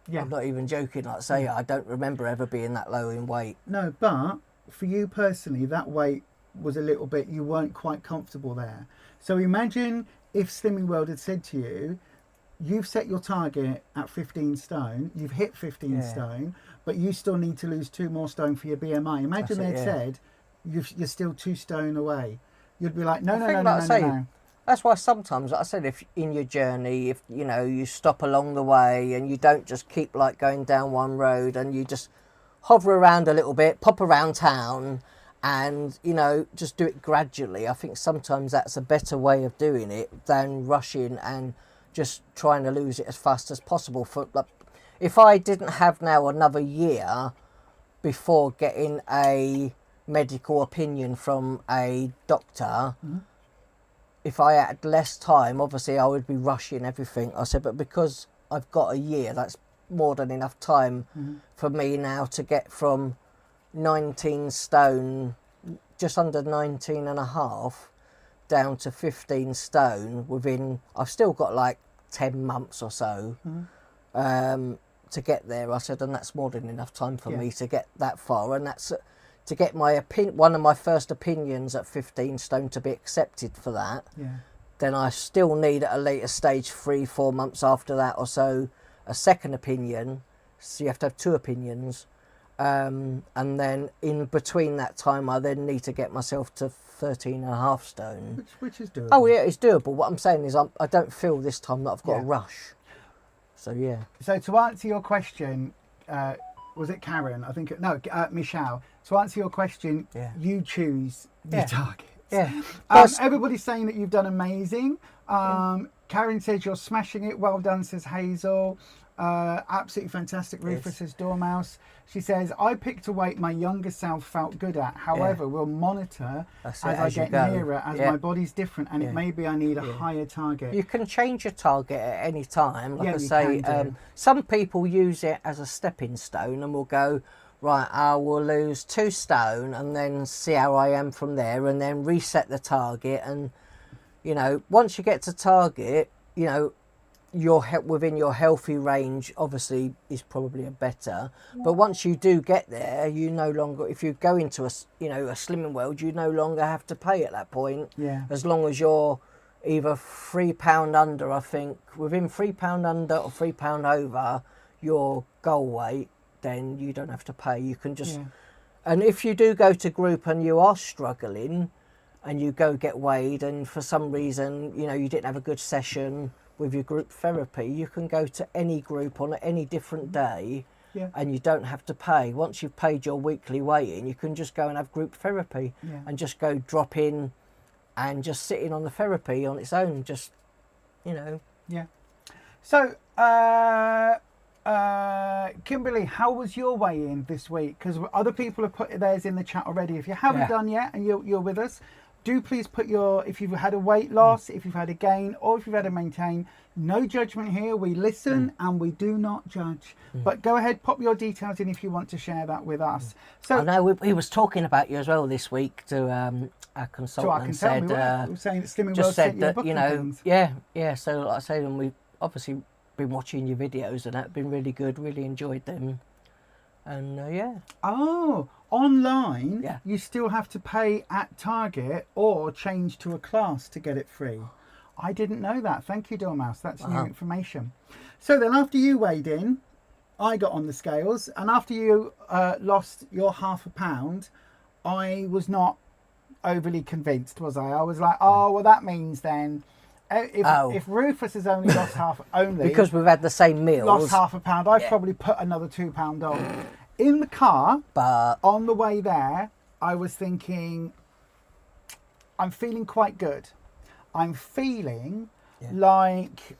Yeah. I'm not even joking, like I say, I don't remember ever being that low in weight. No, but for you personally, that weight was a little bit, you weren't quite comfortable there. So imagine if Slimming World had said to you, you've set your target at 15 stone, you've hit 15 stone, but you still need to lose 2 more stone for your BMI. Imagine they'd said, you're still 2 stone away. You'd be like, no. That's why sometimes, like I said, if in your journey, if you stop along the way and you don't just keep like going down one road and you just hover around a little bit, pop around town and, just do it gradually. I think sometimes that's a better way of doing it than rushing and just trying to lose it as fast as possible. For like, if I didn't have now another year before getting a medical opinion from a doctor, if I had less time, obviously I would be rushing everything. I said, but because I've got a year, that's more than enough time for me now to get from 19 stone, just under 19 and a half, down to 15 stone within, I've still got like 10 months or so to get there. I said, and that's more than enough time for me to get that far, and that's to get my one of my first opinions at 15 stone to be accepted for that. Then I still need at a later stage, 3-4 months after that or so, a second opinion. So you have to have 2 opinions, and then in between that time I then need to get myself to 13 and a half stone, which is doable. Oh yeah, it's doable. What I'm saying is I don't feel this time that I've got a rush. So yeah. So to answer your question, was it Karen? I think no, Michelle. To answer your question, you choose your targets. Everybody's saying that you've done amazing. Karen says you're smashing it. Well done, says Hazel. Absolutely fantastic, Rufus, says Dormouse. She says, I picked a weight my younger self felt good at. However, we'll monitor as I get nearer, as my body's different, and it may be I need a higher target. You can change your target at any time. Like I say, some people use it as a stepping stone and will go, right, I will lose 2 stone and then see how I am from there, and then reset the target. And, you know, once you get to target, you know, within your healthy range obviously is probably a better, but once you do get there, you no longer, if you go into a slimming world, you no longer have to pay at that point, as long as you're either £3 under, I think within £3 under or £3 over your goal weight, then you don't have to pay. You can just and if you do go to group and you are struggling and you go get weighed and for some reason, you know, you didn't have a good session with your group therapy, you can go to any group on any different day and you don't have to pay. Once you've paid your weekly weigh-in, you can just go and have group therapy and just go drop in and just sit in on the therapy on its own, just, you know. So, Kimberly, how was your weigh-in this week? Because other people have put theirs in the chat already. If you haven't done yet and you're with us, do please put if you've had a weight loss, if you've had a gain, or if you've had a maintain. No judgment here. We listen and we do not judge. But go ahead, pop your details in if you want to share that with us. So I know we was talking about you as well this week to our consultant. We were saying that Slimming World sent you a book and things. So like I say, and we've obviously been watching your videos and that's been really good. Really enjoyed them. And online, you still have to pay at Target or change to a class to get it free. I didn't know that. Thank you, Dormouse. That's new information. So then after you weighed in, I got on the scales, and after you lost your £0.5 pound, I was not overly convinced, was I? I was like, oh, well, that means then if Rufus has only lost because we've had the same meals, lost £0.5 pound, I've probably put another £2 on. In the car, but on the way there, I was thinking, I'm feeling quite good. I'm feeling like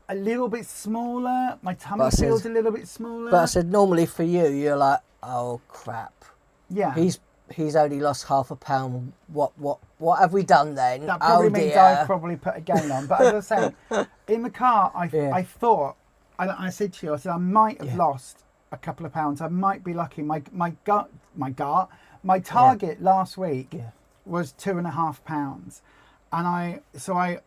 a little bit smaller. My tummy feels a little bit smaller. But I said, normally for you, you're like, oh crap. Yeah. He's only lost £0.5 pound. What have we done then? That probably means I've probably put a gain on. But as I say, in the car, I thought, I said to you, I said I might have lost a couple of pounds. I might be lucky. My target last week was £2.5, and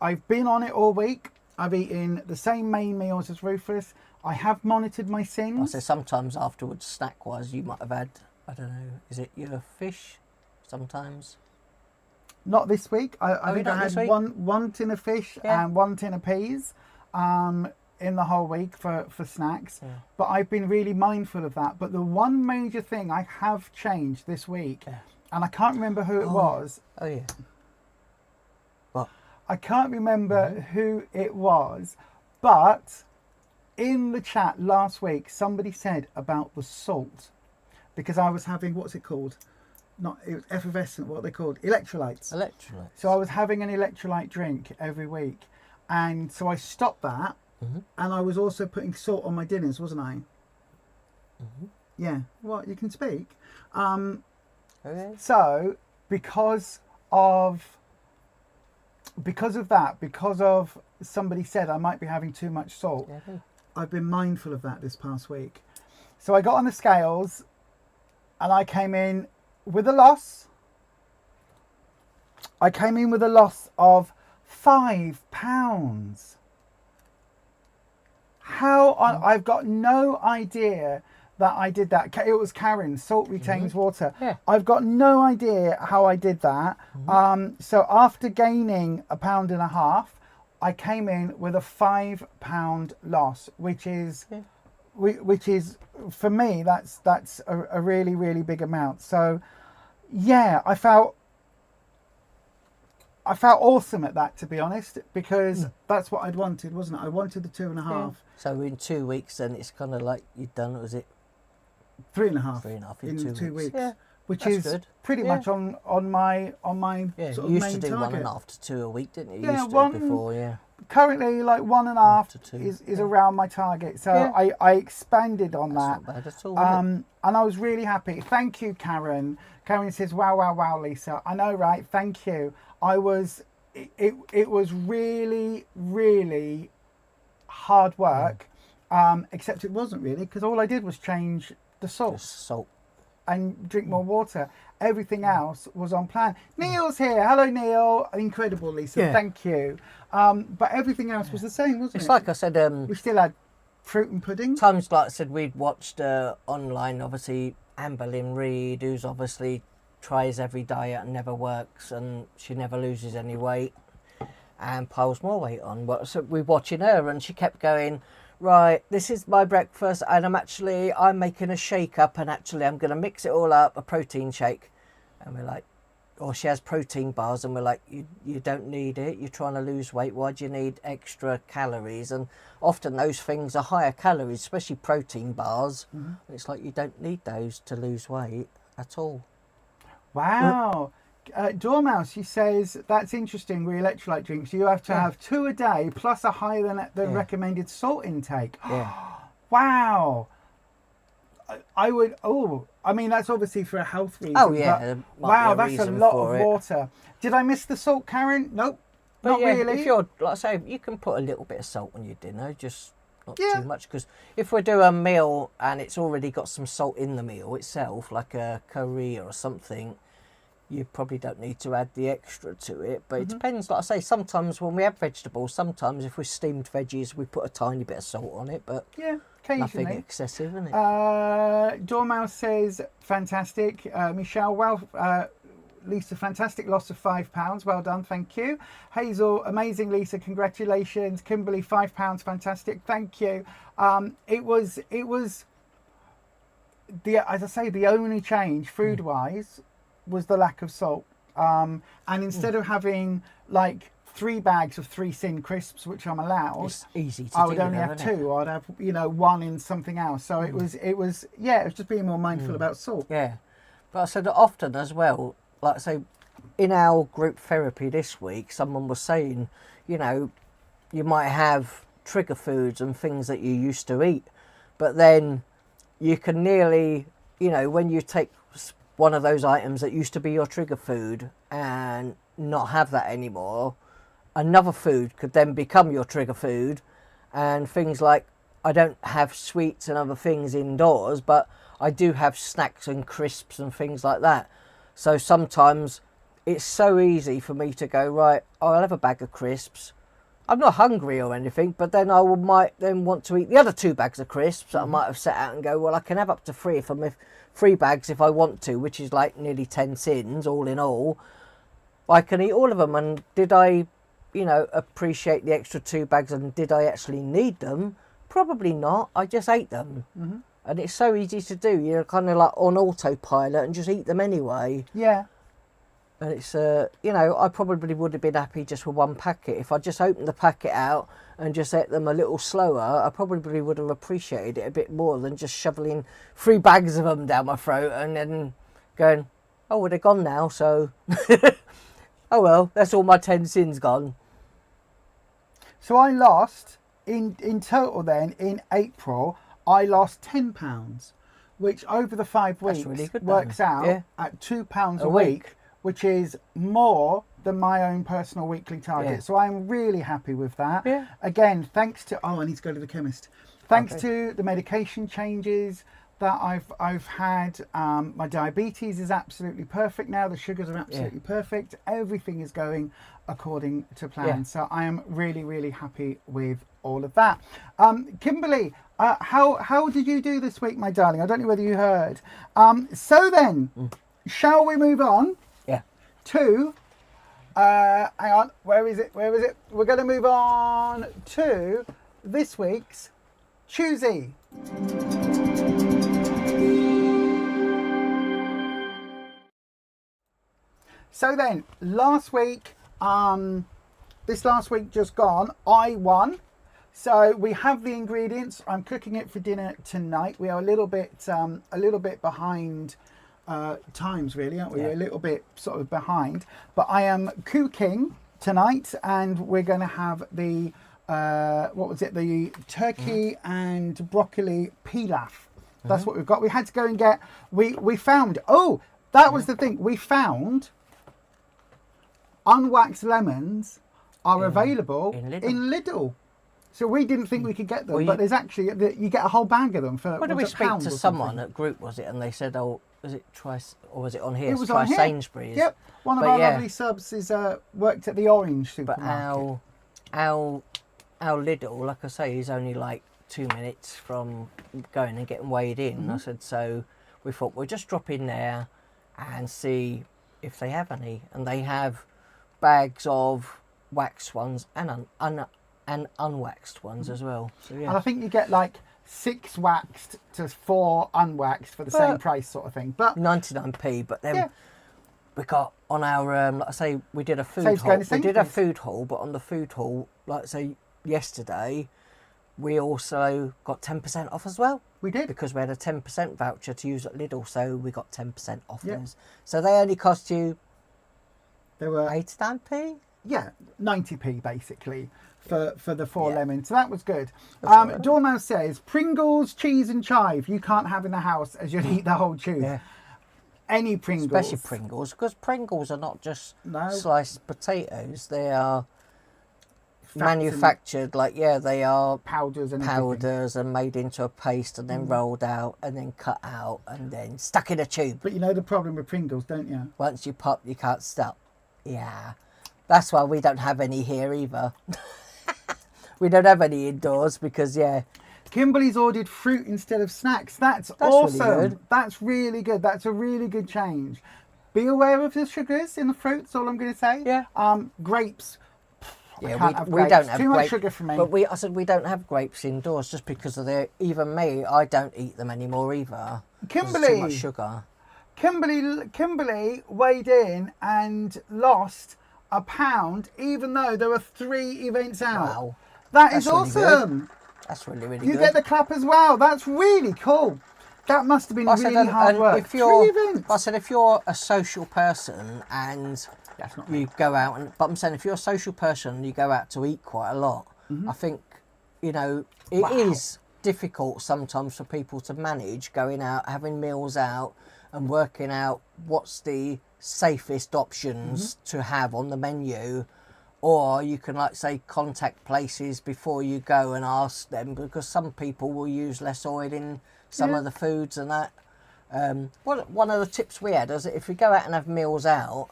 I've been on it all week. I've eaten the same main meals as Rufus. I have monitored my sins. So sometimes afterwards, snack wise, you might have had, I don't know, is it your fish? Sometimes. Not this week. I think I had one tin of fish and 1 tin of peas. In the whole week for snacks, but I've been really mindful of that. But the one major thing I have changed this week, and I can't remember who it was. Oh yeah. What? I can't remember who it was, but in the chat last week, somebody said about the salt, because I was having, what's it called? It was effervescent. What are they called? Electrolytes. Electrolytes. So I was having an electrolyte drink every week. and so I stopped that, and I was also putting salt on my dinners, wasn't I? Yeah. What, you can speak? Okay. So because of that, because of somebody said I might be having too much salt, I've been mindful of that this past week. So I got on the scales, and I came in with a loss. I came in with a loss of £5. I've got no idea that I did that. It was Karen, salt retains water. Yeah. I've got no idea how I did that. So after gaining £1.50, I came in with a £5 loss, which is for me, that's a really, really big amount. So yeah, I felt awesome at that, to be honest, because that's what I'd wanted, wasn't it? I wanted the 2.5. Yeah. So in 2 weeks, then it's kind of like you've done, was it? 3.5. 3.5 in 2 weeks. Yeah. Which That's is good. pretty much on my Yeah, sort you of used main to do target. 1.5 to 2 a week, didn't you? You Yeah, used to before, yeah. Currently, like 1.5 to 2. is around my target. So Yeah. I expanded on That's that. not bad at all, is it? And I was really happy. Thank you, Karen. Karen says, wow, Lisa. I know, right? Thank you. It was really, really hard work. Except it wasn't really, because all I did was change the salt. Just salt. And drink more water. Everything else was on plan. Neil's here. Hello, Neil. Incredible, Lisa. Yeah. Thank you. But everything else was the same, wasn't It's it? like I said, We still had fruit and pudding. times like I said, we'd watched online, obviously, Amber Lynn Reid, who's obviously tries every diet and never works, and she never loses any weight and piles more weight on. But so we're watching her, and she kept going, right, this is my breakfast, and I'm making a shake up, and actually I'm going to mix it all up, a protein shake. And we're like, or she has protein bars, and we're like, you don't need it, you're trying to lose weight, why do you need extra calories? And often those things are higher calories, especially protein bars. It's like you don't need those to lose weight at all. Wow. Dormouse, she says, that's interesting with electrolyte drinks. You have to have 2 a day plus a higher than the recommended salt intake. Yeah. Wow. I would, I mean, that's obviously for a health reason. Oh, yeah. but there might wow, be a that's a reason lot for of it. water. Did I miss the salt, Karen? Nope. But Not yeah, really. if you're, like I say, you can put a little bit of salt on your dinner, just not Yeah. too much. Because if we do a meal and it's already got some salt in the meal itself, like a curry or something, you probably don't need to add the extra to it. But it depends, like I say, sometimes when we have vegetables, sometimes if we're steamed veggies, we put a tiny bit of salt on it, but Yeah, occasionally. nothing excessive, isn't it? Dormouse says, fantastic. Michelle, Lisa, fantastic loss of £5. Well done, thank you. Hazel, amazing, Lisa, congratulations. Kimberly, £5, fantastic, thank you. It was as I say, the only change food-wise was the lack of salt. And instead of having like 3 bags of 3 Sin crisps, which I'm allowed, It's easy to do. I would only though, have isn't it? 2. I'd have, 1 in something else. So it was just being more mindful about salt. Yeah, but I said often as well, like I say, in our group therapy this week, someone was saying, you might have trigger foods and things that you used to eat, but then you can nearly, when you take one of those items that used to be your trigger food and not have that anymore, another food could then become your trigger food. And things like, I don't have sweets and other things indoors, but I do have snacks and crisps and things like that. So sometimes it's so easy for me to go, right, I'll have a bag of crisps. I'm not hungry or anything, but then might then want to eat the other 2 bags of crisps that I might have set out and go, well, I can have up to 3 if I'm 3 bags if I want to, which is like nearly 10 sins all in all. I can eat all of them. And did I, appreciate the extra 2 bags, and did I actually need them? Probably not. I just ate them. And it's so easy to do. You're kind of like on autopilot and just eat them anyway. Yeah. And it's, I probably would have been happy just with 1 packet. If I just opened the packet out and just ate them a little slower, I probably would have appreciated it a bit more than just shoveling 3 bags of them down my throat and then going, oh, well, they're gone now, so oh well, that's all my 10 sins gone. So I lost in total then in April. I lost £10, which over the 5 weeks really good works then. out Yeah. at £2 a week, which is more than my own personal weekly target. Yeah. So I'm really happy with that. Yeah. Again, thanks to I need to go to the chemist. Thanks Okay. to the medication changes that I've had, my diabetes is absolutely perfect now. The sugars are absolutely perfect. Everything is going according to plan. Yeah. So I am really, really happy with all of that. Kimberly, how did you do this week, my darling? I don't know whether you heard. So then, shall we move on? Yeah. To hang on, where is it? We're going to move on to this week's Choosy. So then, last week, this last week just gone, I won. So we have the ingredients. I'm cooking it for dinner tonight. We are a little bit behind times, really, aren't we? Yeah. We're a little bit sort of behind. But I am cooking tonight, and we're going to have the the turkey and broccoli pilaf. That's what we've got. We had to go and get. We found. Oh, that was the thing. We found unwaxed lemons are available in Lidl. So we didn't think we could get them, but there's actually, you get a whole bag of them for. What did we speak to someone at group, was it? And they said, "Oh, was it or was it on here? It was try on here. Sainsbury's." Yep, one of our lovely subs is worked at the Orange But supermarket. our Lidl, like I say, is only like 2 minutes from going and getting weighed in. I said, so we thought we'll just drop in there and see if they have any, and they have bags of waxed ones and unwaxed ones as well. So yeah, And I think you get like 6 waxed to 4 unwaxed for the same price, sort of thing. But 99p. But then we got on our like I say, we did a food Saves haul. going to We did a Sainsbury's. food haul, but on the food haul, like I say, yesterday, we also got 10% off as well. we did. Because we had a 10% voucher to use at Lidl, so we got 10% off Yeah. those. So they only cost you There were 89p. 90p basically for the 4 Yeah. lemons. So that was good. all right. Dormouse says Pringles, cheese and chive you can't have in the house as you'll eat the whole tube. Yeah. Any Pringles. Especially Pringles, because Pringles are not just No. sliced potatoes. They are Fats and manufactured, they are powders and everything. powders and made into a paste and then rolled out and then cut out and then stuck in a tube. But you know the problem with Pringles, don't you? Once you pop, you can't stop. Yeah. That's why we don't have any here either. We don't have any indoors because, Kimberly's ordered fruit instead of snacks. That's really awesome. good. That's really good. That's a really good change. Be aware of the sugars in the fruits, all I'm going to say. Yeah. Grapes. I Yeah, can't have we grapes. don't have Too much grapes, sugar for me. But I said we don't have grapes indoors just because of even me, I don't eat them anymore either. 'Cause there's Kimberly. too much sugar. Kimberly weighed in and lost £1, even though there were 3 events out. Wow. That's That's really awesome. That's really, really You good. get the clap as well. That's really cool. That must have been really hard work. If you're, 3 events. I said if you're a social person and That's not me. you go out but I'm saying if you're a social person and you go out to eat quite a lot, I think, it is difficult sometimes for people to manage going out, having meals out and working out what's the safest options to have on the menu. Or you can, contact places before you go and ask them, because some people will use less oil in some of the foods and that. One of the tips we had is that if you go out and have meals out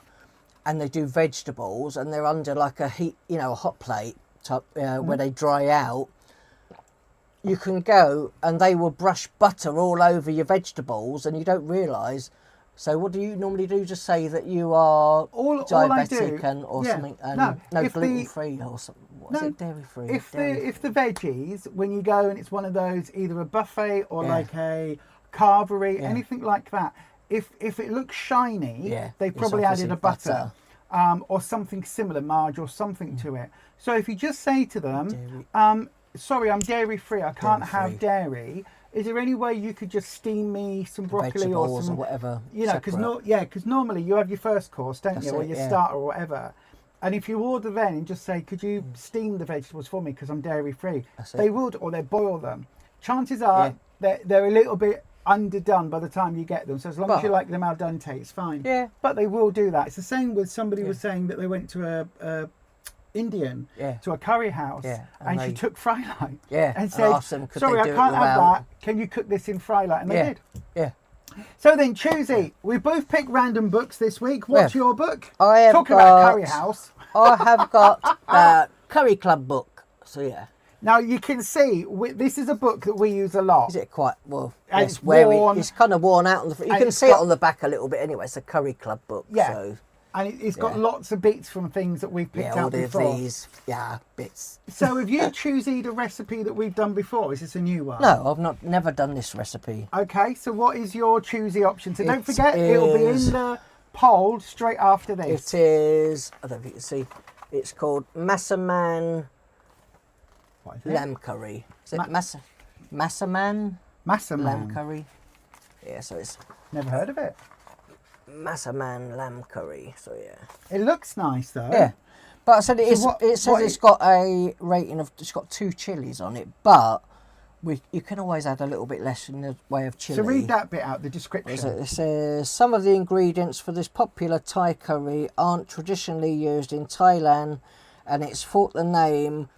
and they do vegetables and they're under a heat, a hot plate top, where they dry out, you can go and they will brush butter all over your vegetables and you don't realise. So what do you normally do? Just say that you are diabetic something, and no gluten free or something. What is it? Dairy free. If the veggies, when you go and it's one of those, either a buffet or like a carvery, anything like that, if it looks shiny, they it's probably added a obviously butter. Or something similar, marge or something to it. So if you just say to them, sorry, I'm dairy free, I can't have dairy. Is there any way you could just steam me some broccoli vegetables or some or whatever? Because normally you have your first course, don't you, or your starter or whatever. And if you order then and just say, could you steam the vegetables for me because I'm dairy free, That's it. they will, or they boil them. Chances are they're a little bit underdone by the time you get them. So as long as you like them al dente, it's fine. Yeah. But they will do that. It's the same with somebody was saying that they went to a Indian to a curry house and she took fry light and said, asked them, could sorry, they I do can't it have without? that. Can you cook this in fry light? And they did. Yeah. So then, Choosy, we both picked random books this week. What's your book? I have Talking about Curry House. I have got the Curry Club book. So yeah. Now you can see this is a book that we use a lot. Is it quite well? And Yes, it's worn. it's kind of worn out on the. You And can it's see it got- on the back a little bit anyway. It's a Curry Club book. Yeah. So, And it's got lots of bits from things that we've picked all out of before. these bits. So have you choosied a recipe that we've done before? Is this a new one? No, I've never done this recipe. Okay, so what is your choosy option? So don't It forget, it'll be in is- the poll straight after this. It is. I don't know if you can see. It's called Massaman What is it? lamb curry. Is it Massaman Massaman. lamb curry? Yeah, so it's Never heard of it. Massaman lamb curry. So yeah. It looks nice though. Yeah, but I said it So is. what- It says what it's is- got a rating of. It's got 2 chilies on it, but you can always add a little bit less in the way of chili. So read that bit out, the It description. says some of the ingredients for this popular Thai curry aren't traditionally used in Thailand, and it's thought the name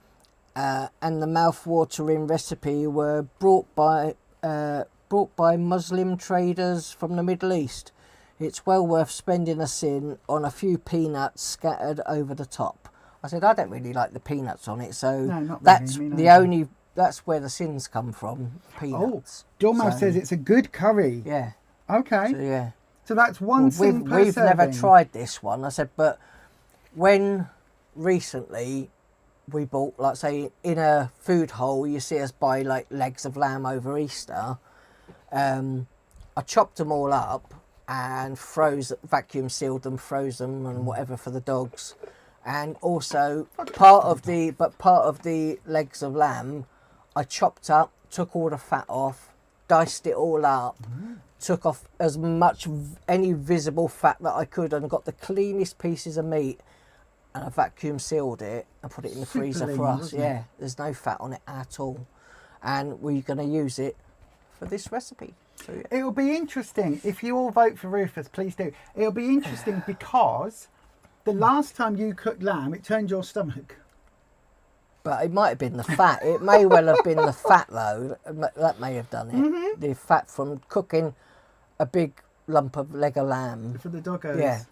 and the mouth-watering recipe were brought by Muslim traders from the Middle East. It's well worth spending a sin on a few peanuts scattered over the top. I said I don't really like the peanuts on it, so No, not that's really, me the neither. only. That's where the sins come from. Peanuts. Dormo So- says it's a good curry. Yeah. Okay. So yeah. So that's one sin per We've never serving. tried this one. I said, but when recently we bought, like say, in a food hall, you see us buy like legs of lamb over Easter. I chopped them all up and vacuum sealed them, froze them, and whatever for the dogs. And also part of the legs of lamb, I chopped up, took all the fat off, diced it all up, took off as much any visible fat that I could, and got the cleanest pieces of meat, and I vacuum sealed it and put it in the Super freezer lean, for us. wasn't it? Yeah, there's no fat on it at all, and we're going to use it for this recipe. So yeah. It'll be interesting if you all vote for Rufus. Please do. It'll be interesting because the last time you cooked lamb, it turned your stomach. But it might have been the fat. It may well have been the fat, though. That may have done it. The fat from cooking a big lump of leg of lamb. For the doggos. Yeah.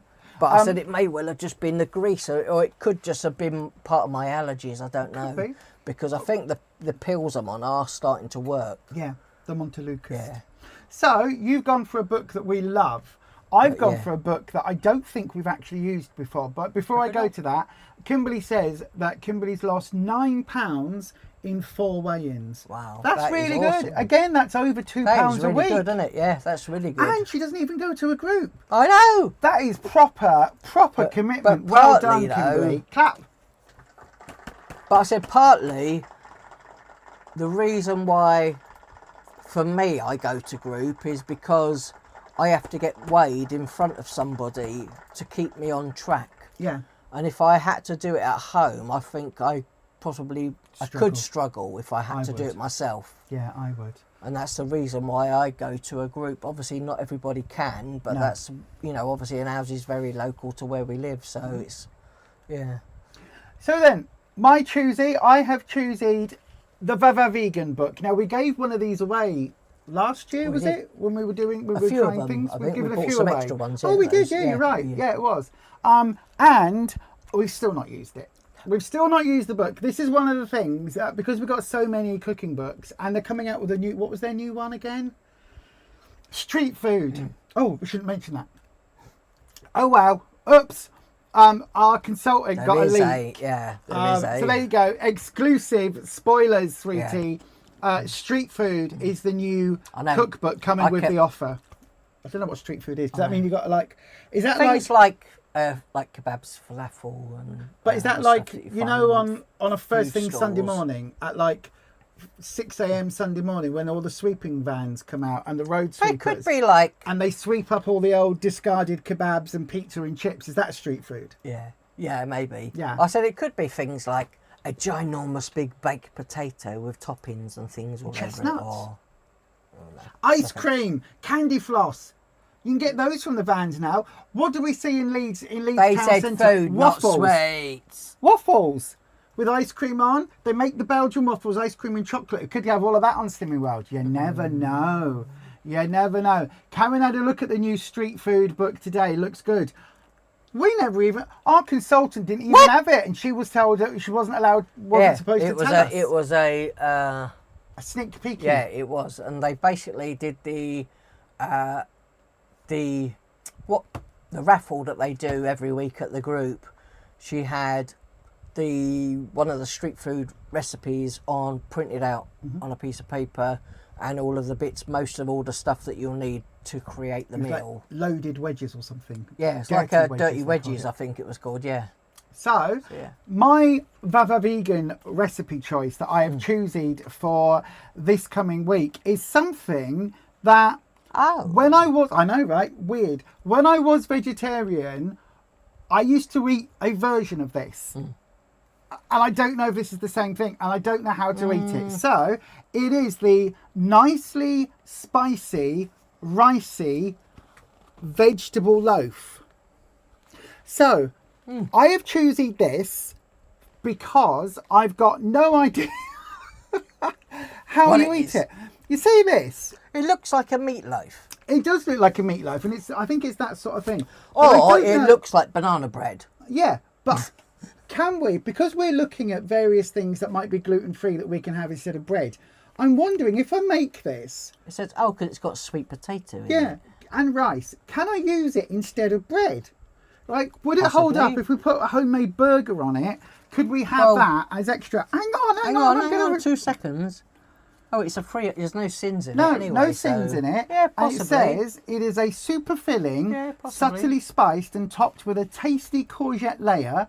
But I said it may well have just been the grease, or it could just have been part of my allergies. I don't know. be. Because I think the pills I'm on are starting to work. Yeah, the Montelukis. Yeah. So you've gone for a book that we love. I've gone yeah. for a book that I don't think we've actually used before. But before I go to that, Kimberly says that Kimberly's lost £9 in 4 weigh-ins. Wow. That's that is really good. awesome. Again, that's over £2 That is a really week. good, isn't it? Yeah, that's really good. And she doesn't even go to a group. I know. That is proper commitment. Well done, partly, though- Kimberly. Clap. But I said partly the reason why for me I go to group is because I have to get weighed in front of somebody to keep me on track. Yeah. And if I had to do it at home, I think I Struggle. could struggle if I had I to do would. it myself. Yeah, I would. And that's the reason why I go to a group. Obviously not everybody can, but No. that's, obviously an house is very local to where we live, so it's, yeah. So then, my choosy, I have choosied the Vava Vegan book. Now, we gave one of these away last year, We was did. it? When we were doing, we A were few of trying them, things. I We've think. given We a bought few some away. extra ones, Oh, yeah, we did, those. yeah, Yeah, you're right. yeah. Yeah, it was. And we've still not used it. We've still not used the book. This is one of the things, because we've got so many cooking books, and they're coming out with a new, what was their new one again? Street food. Oh, we shouldn't mention that. Oh, wow. Oops. Our consultant There got a is leak. there is a. So there you go. Exclusive spoilers, sweetie. Street food is the new I know. cookbook coming I with kept- the offer. I don't know what street food is. Does that mean you got is that Things like? like kebabs, falafel, and. But is that stuff like that you you know find on a first food thing Sunday stalls. morning at like 6 a.m. Sunday morning when all the sweeping vans come out and the road It sweepers could be like. and they sweep up all the old discarded kebabs and pizza and chips? Is that street food? Yeah. Yeah, maybe. Yeah. I said it could be things like a ginormous big baked potato with toppings and things all over it. Chestnuts. Or Ice cream, candy floss. You can get those from the vans now. What do we see in Leeds? In Leeds they Town said Centre? food, not sweets. Waffles with ice cream on. They make the Belgian waffles, ice cream and chocolate. Could you have all of that on Slimming World? You never know. You never know. Karen had a look at the new street food book today. Looks good. We never even. Our consultant didn't even have it, and she was told that she wasn't allowed. Wasn't supposed to tell us. It was a sneak peek. Yeah, it was, and they basically did the raffle that they do every week at the group. She had one of the street food recipes printed out on a piece of paper, and all of the bits, most of all the stuff that you'll need to create the meal. Like loaded wedges or something. Yeah, it's like a dirty wedges, I think it was called. Yeah. So yeah. My Vava Vegan recipe choice that I have chosen for this coming week is something that when I was, I know, right? Weird. When I was vegetarian, I used to eat a version of this. And I don't know if this is the same thing, and I don't know how to eat it. So it is the nicely spicy, ricey vegetable loaf. So I have chosen this because I've got no idea how you eat it. You see this? It looks like a meatloaf. It does look like a meatloaf, and I think it's that sort of thing. Or it looks like banana bread. Yeah, but can we, because we're looking at various things that might be gluten-free that we can have instead of bread, I'm wondering if I make this. It says, because it's got sweet potato in it. Yeah, and rice. Can I use it instead of bread? Like, would it hold up if we put a homemade burger on it? Could we have that as extra? Hang on, 2 seconds. Oh, it's a free. There's no sins in it. No, anyway, no sins in it. Yeah, possibly. And it says it is a super filling, subtly spiced and topped with a tasty courgette layer.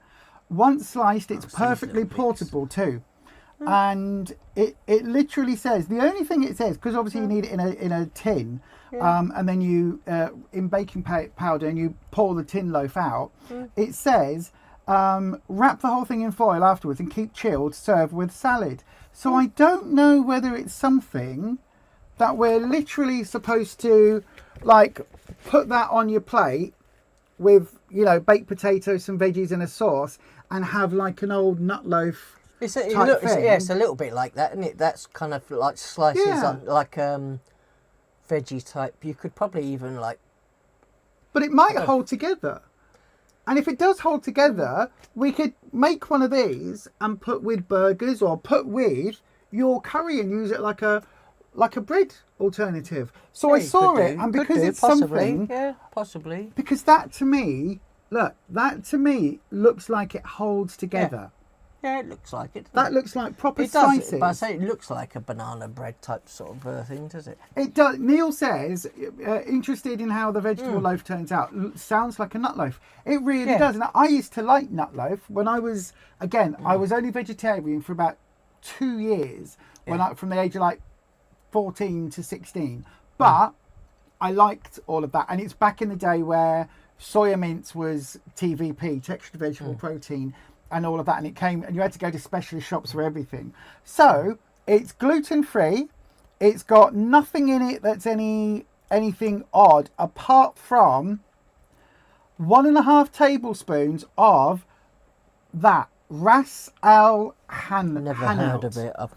Once sliced, it's perfectly portable too. And it literally says, the only thing it says, because obviously you need it in a tin, and then you in baking powder, and you pour the tin loaf out. It says wrap the whole thing in foil afterwards and keep chilled. Serve with salad. So I don't know whether it's something that we're literally supposed to like put that on your plate with, you know, baked potatoes, some veggies and a sauce, and have like an old nut loaf. It's a little bit like that, isn't it? That's kind of like slices, like veggie type. You could probably even like. But it might hold together. And if it does hold together, we could make one of these and put with burgers or put with your curry and use it like a bread alternative. So I saw it, and because it's something, possibly. Because that to me looks like it holds together. Yeah, it looks like it. That looks like proper it slices. Does, but I say it looks like a banana bread type sort of thing, does it? It does. Neil says, interested in how the vegetable loaf turns out. Sounds like a nut loaf. It really does. And I used to like nut loaf when I was, I was only vegetarian for about 2 years, from the age of like 14 to 16. But I liked all of that. And it's back in the day where soya mince was TVP, textured vegetable protein, and all of that, and it came, and you had to go to specialist shops for everything. So it's gluten-free. It's got nothing in it that's anything odd, apart from 1.5 tablespoons of that Ras Al Hanout. Never heard of it. Have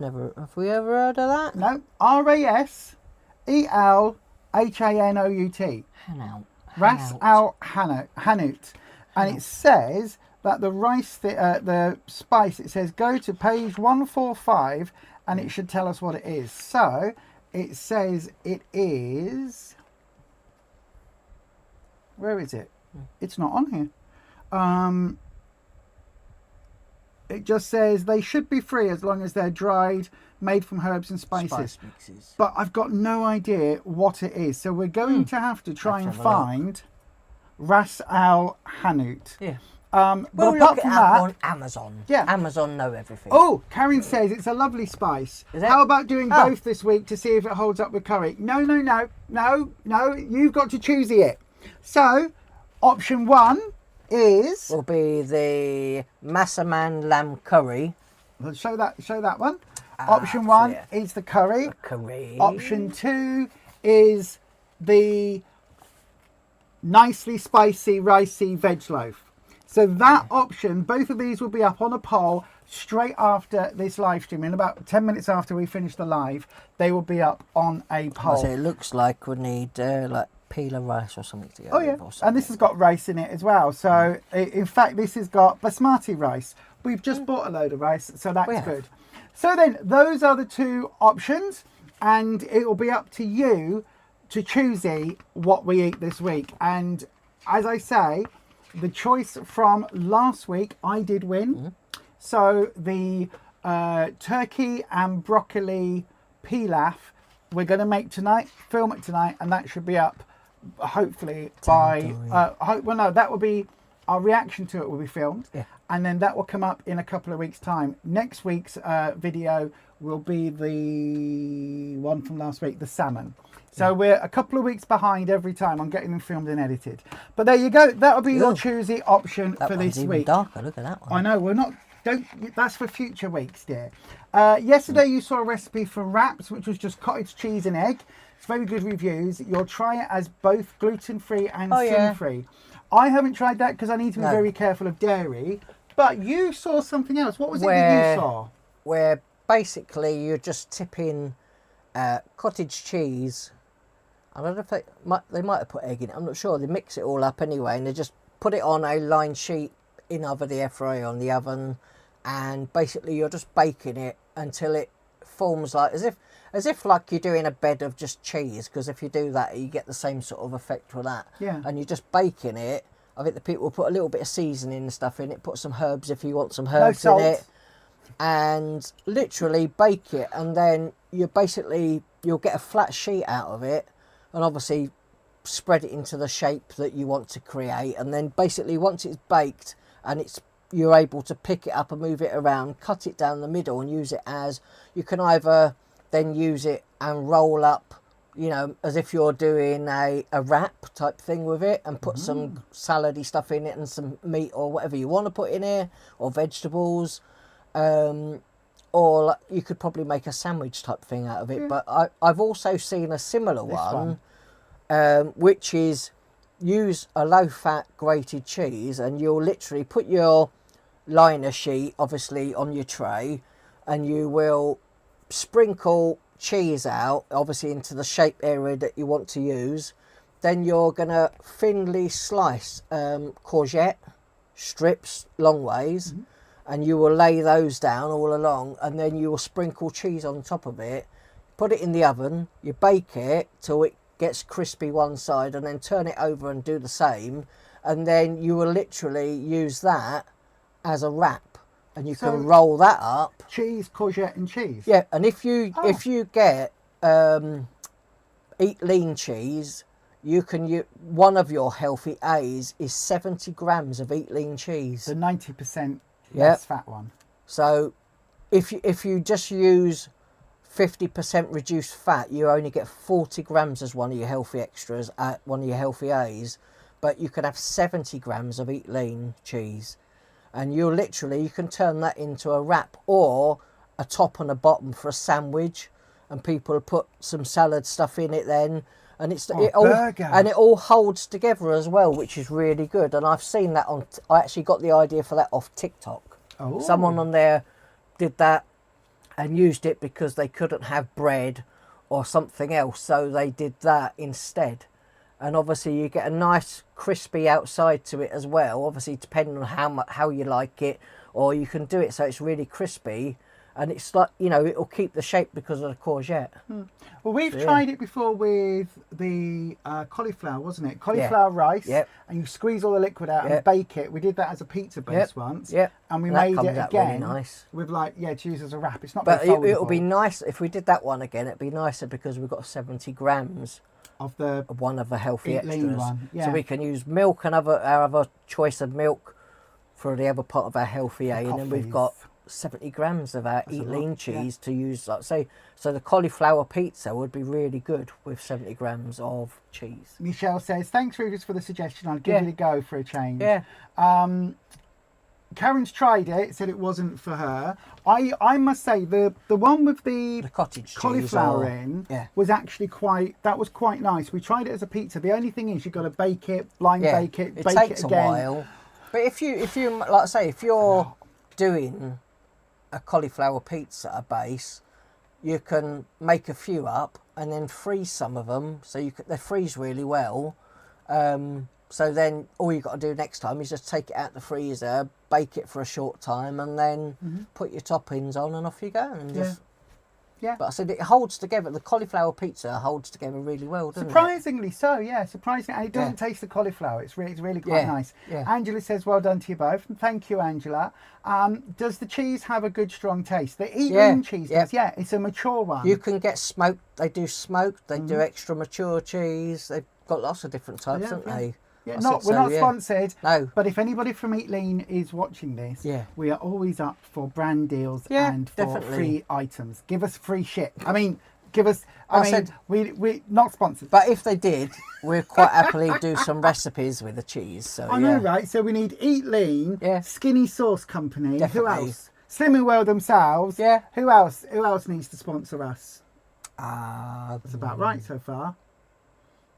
we ever heard of that? No, RASELHANOUT. Hanout. Ras Al Hanout, and it says that the rice, the spice, it says go to page 145 and it should tell us what it is. So it says it is, where is it? It's not on here. It just says they should be free as long as they're dried, made from herbs and spices. Spice mixes. But I've got no idea what it is. So we're going to have to try and find Ras Al Hanout. Yeah. But we'll apart look from it that, up on Amazon. Yeah. Amazon know everything. Oh, Karen says it's a lovely spice. Is it? How about doing both this week to see if it holds up with curry? No. You've got to choose it. So, option 1 is... will be the Massaman lamb curry. Well, show that one. Option 1 is the curry. Curry. Option 2 is the nicely spicy ricey veg loaf. So that option, both of these will be up on a poll straight after this live stream. In about 10 minutes after we finish the live, they will be up on a poll. So it looks like we need like peeler rice or something to go Oh yeah, with, and this has got rice in it as well. So in fact, this has got basmati rice. We've just bought a load of rice, so that's good. So then, those are the 2 options, and it will be up to you to choose what we eat this week. And as I say, the choice from last week, I did win. So the turkey and broccoli pilaf, we're going to make tonight, film it tonight, and that should be up hopefully by... well, no, that will be... Our reaction to it will be filmed, and then that will come up in a couple of weeks' time. Next week's video will be the one from last week, the salmon. So we're a couple of weeks behind every time on getting them filmed and edited. But there you go. That'll be your choosy option for this week. Darker. Look at that one. I know. We're not. That's for future weeks, dear. Yesterday you saw a recipe for wraps, which was just cottage cheese and egg. It's very good reviews. You'll try it as both gluten-free and sin-free. I haven't tried that because I need to be very careful of dairy. But you saw something else. What was it that you saw? Where basically you're just tipping cottage cheese. I don't know if they might have put egg in it. I'm not sure. They mix it all up anyway, and they just put it on a line sheet in the air fryer on the oven, and basically you're just baking it until it forms like as if like you're doing a bed of just cheese, because if you do that you get the same sort of effect with that. And you're just baking it. I think the people will put a little bit of seasoning and stuff in it, put some herbs if you want some herbs in it, and literally bake it, and then you'll get a flat sheet out of it, and obviously spread it into the shape that you want to create, and then basically once it's baked and you're able to pick it up and move it around, cut it down the middle and use it as, you can either then use it and roll up, you know, as if you're doing a wrap type thing with it, and put some salady stuff in it and some meat or whatever you want to put in here, or vegetables, or you could probably make a sandwich type thing out of it. But I've also seen a similar one. Which is use a low-fat grated cheese, and you'll literally put your liner sheet obviously on your tray, and you will sprinkle cheese out obviously into the shape area that you want to use. Then you're gonna thinly slice courgette strips long ways, and you will lay those down all along, and then you will sprinkle cheese on top of it, put it in the oven, you bake it till it gets crispy one side, and then turn it over and do the same, and then you will literally use that as a wrap, and you can roll that up. Cheese, courgette and cheese? Yeah, and if you get Eat Lean cheese, you can use, one of your healthy A's is 70 grams of Eat Lean cheese. The 90% less fat one. So if you just use 50% reduced fat, you only get 40 grams as one of your healthy extras at one of your healthy A's, but you can have 70 grams of Eat Lean cheese, and you can turn that into a wrap or a top and a bottom for a sandwich, and people put some salad stuff in it then, and it all holds together as well, which is really good. And I've seen that I actually got the idea for that off TikTok. Someone on there did that and used it because they couldn't have bread or something else, so they did that instead. And obviously you get a nice crispy outside to it as well, obviously depending on how you like it, or you can do it so it's really crispy, and it's like, you know, it'll keep the shape because of the courgette. Well, we've tried it before with the cauliflower, wasn't it? Cauliflower rice, and you squeeze all the liquid out and bake it. We did that as a pizza base once, and we made it again really nice. With to use as a wrap. It's not very foldable. It'll be nice if we did that one again. It'd be nicer because we've got 70 grams of one of the healthy extras. One. So we can use milk and our other choice of milk for the other part of our healthy A, and then we've got 70 grams of our Eat a Lean lot, yeah. cheese to use, like say, so the cauliflower pizza would be really good with 70 grams of cheese. Michelle says, thanks Rufus for the suggestion. I'll give Yeah. it a go for a change. Yeah. Karen's tried it, said it wasn't for her. I must say the one with the cottage cauliflower cheese in yeah. was actually quite nice. We tried it as a pizza. The only thing is you've got to bake it, blind yeah. bake it, It bake takes it again. a while. But if you like I say, if you're doing a cauliflower pizza base, you can make a few up and then freeze some of them, so they freeze really well. So then all you've got to do next time is just take it out the freezer, bake it for a short time, and then put your toppings on, and off you go. And just, yeah. But I said it holds together. The cauliflower pizza holds together really well, doesn't Surprisingly so, yeah. Surprisingly, and it doesn't Yeah. taste the cauliflower. It's really quite nice. Yeah. Angela says, "Well done to you both." Thank you, Angela. Does the cheese have a good strong taste? The Eat Lean cheese does. Yeah, it's a mature one. You can get smoked. They do smoked. They do extra mature cheese. They've got lots of different types, haven't they? Yeah, we're not sponsored. No. But if anybody from Eat Lean is watching this, we are always up for brand deals and for definitely. free items. Give us free shit. I mean, give us. I mean, we not sponsored. But if they did, we'd quite happily do some recipes with the cheese. So I know, right? So we need Eat Lean, Skinny Sauce Company. Definitely. Who else? Slimming Well themselves. Yeah. Who else? Who else needs to sponsor us? That's about right so far.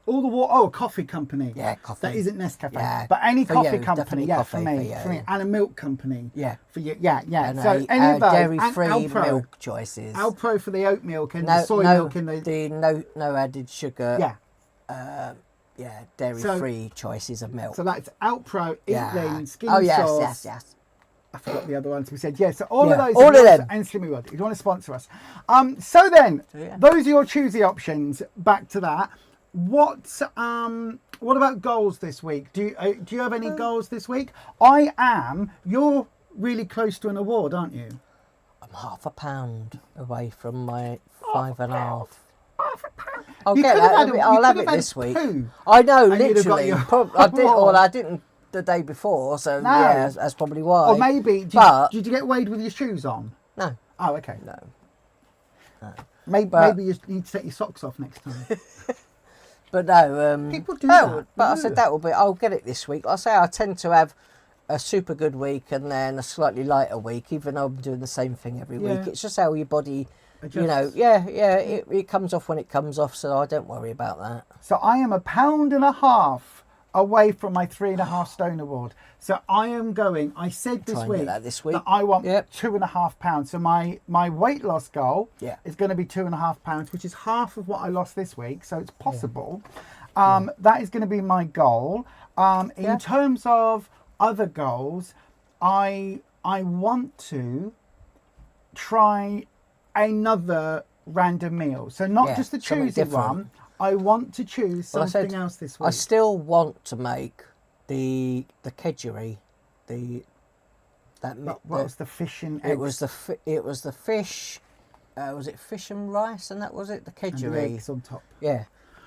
All the water. Oh, a coffee company. Yeah, coffee. That isn't Nescafe. Yeah, but any for coffee you, company. definitely Yeah, coffee, for me. And a milk company. Yeah. For you. Yeah. And So any of those. dairy-free and Alpro. milk choices. Alpro for the oat milk and the soy milk and no added sugar. Yeah. Dairy-free choices of milk. So that's Alpro, Eat Lean, Skinny Oh yes, Sauce. yes. I forgot the other ones we said. Yeah, so all of those. All of them. And Slimmy World, if you want to sponsor us. So then, those are your choosy options. Back to that. What about goals this week? Do you have any goals this week? You're really close to an award, aren't you? I'm £0.5 away from my 5.5. I'll You get could have that. had I'll have could it had this week. poo, I know, and you'd have got literally. your I did. Well, award. I didn't the day before, so No. yeah, that's probably why. Or maybe, did you get weighed with your shoes on? No. Oh, okay. No. Maybe you need to take your socks off next time. But no. People do that. But I said that will be. I'll get it this week. I say I tend to have a super good week and then a slightly lighter week, even though I'm doing the same thing every week. It's just how your body. Adjusts. It comes off when it comes off, so I don't worry about that. So I am 1.5 pounds away from my 3.5 stone award. So I am going. I said this week that I want 2.5 pounds. So my weight loss goal is going to be 2.5 pounds, which is half of what I lost this week. So it's possible. That is going to be my goal. In terms of other goals, I want to try another random meal. So not just the choosy one. I want to choose something else this week. I still want to make the kedgeree. What was the fish and eggs? It was the fish. Was it fish and rice? And that was it. The kedgeree. And the eggs on top. Yeah.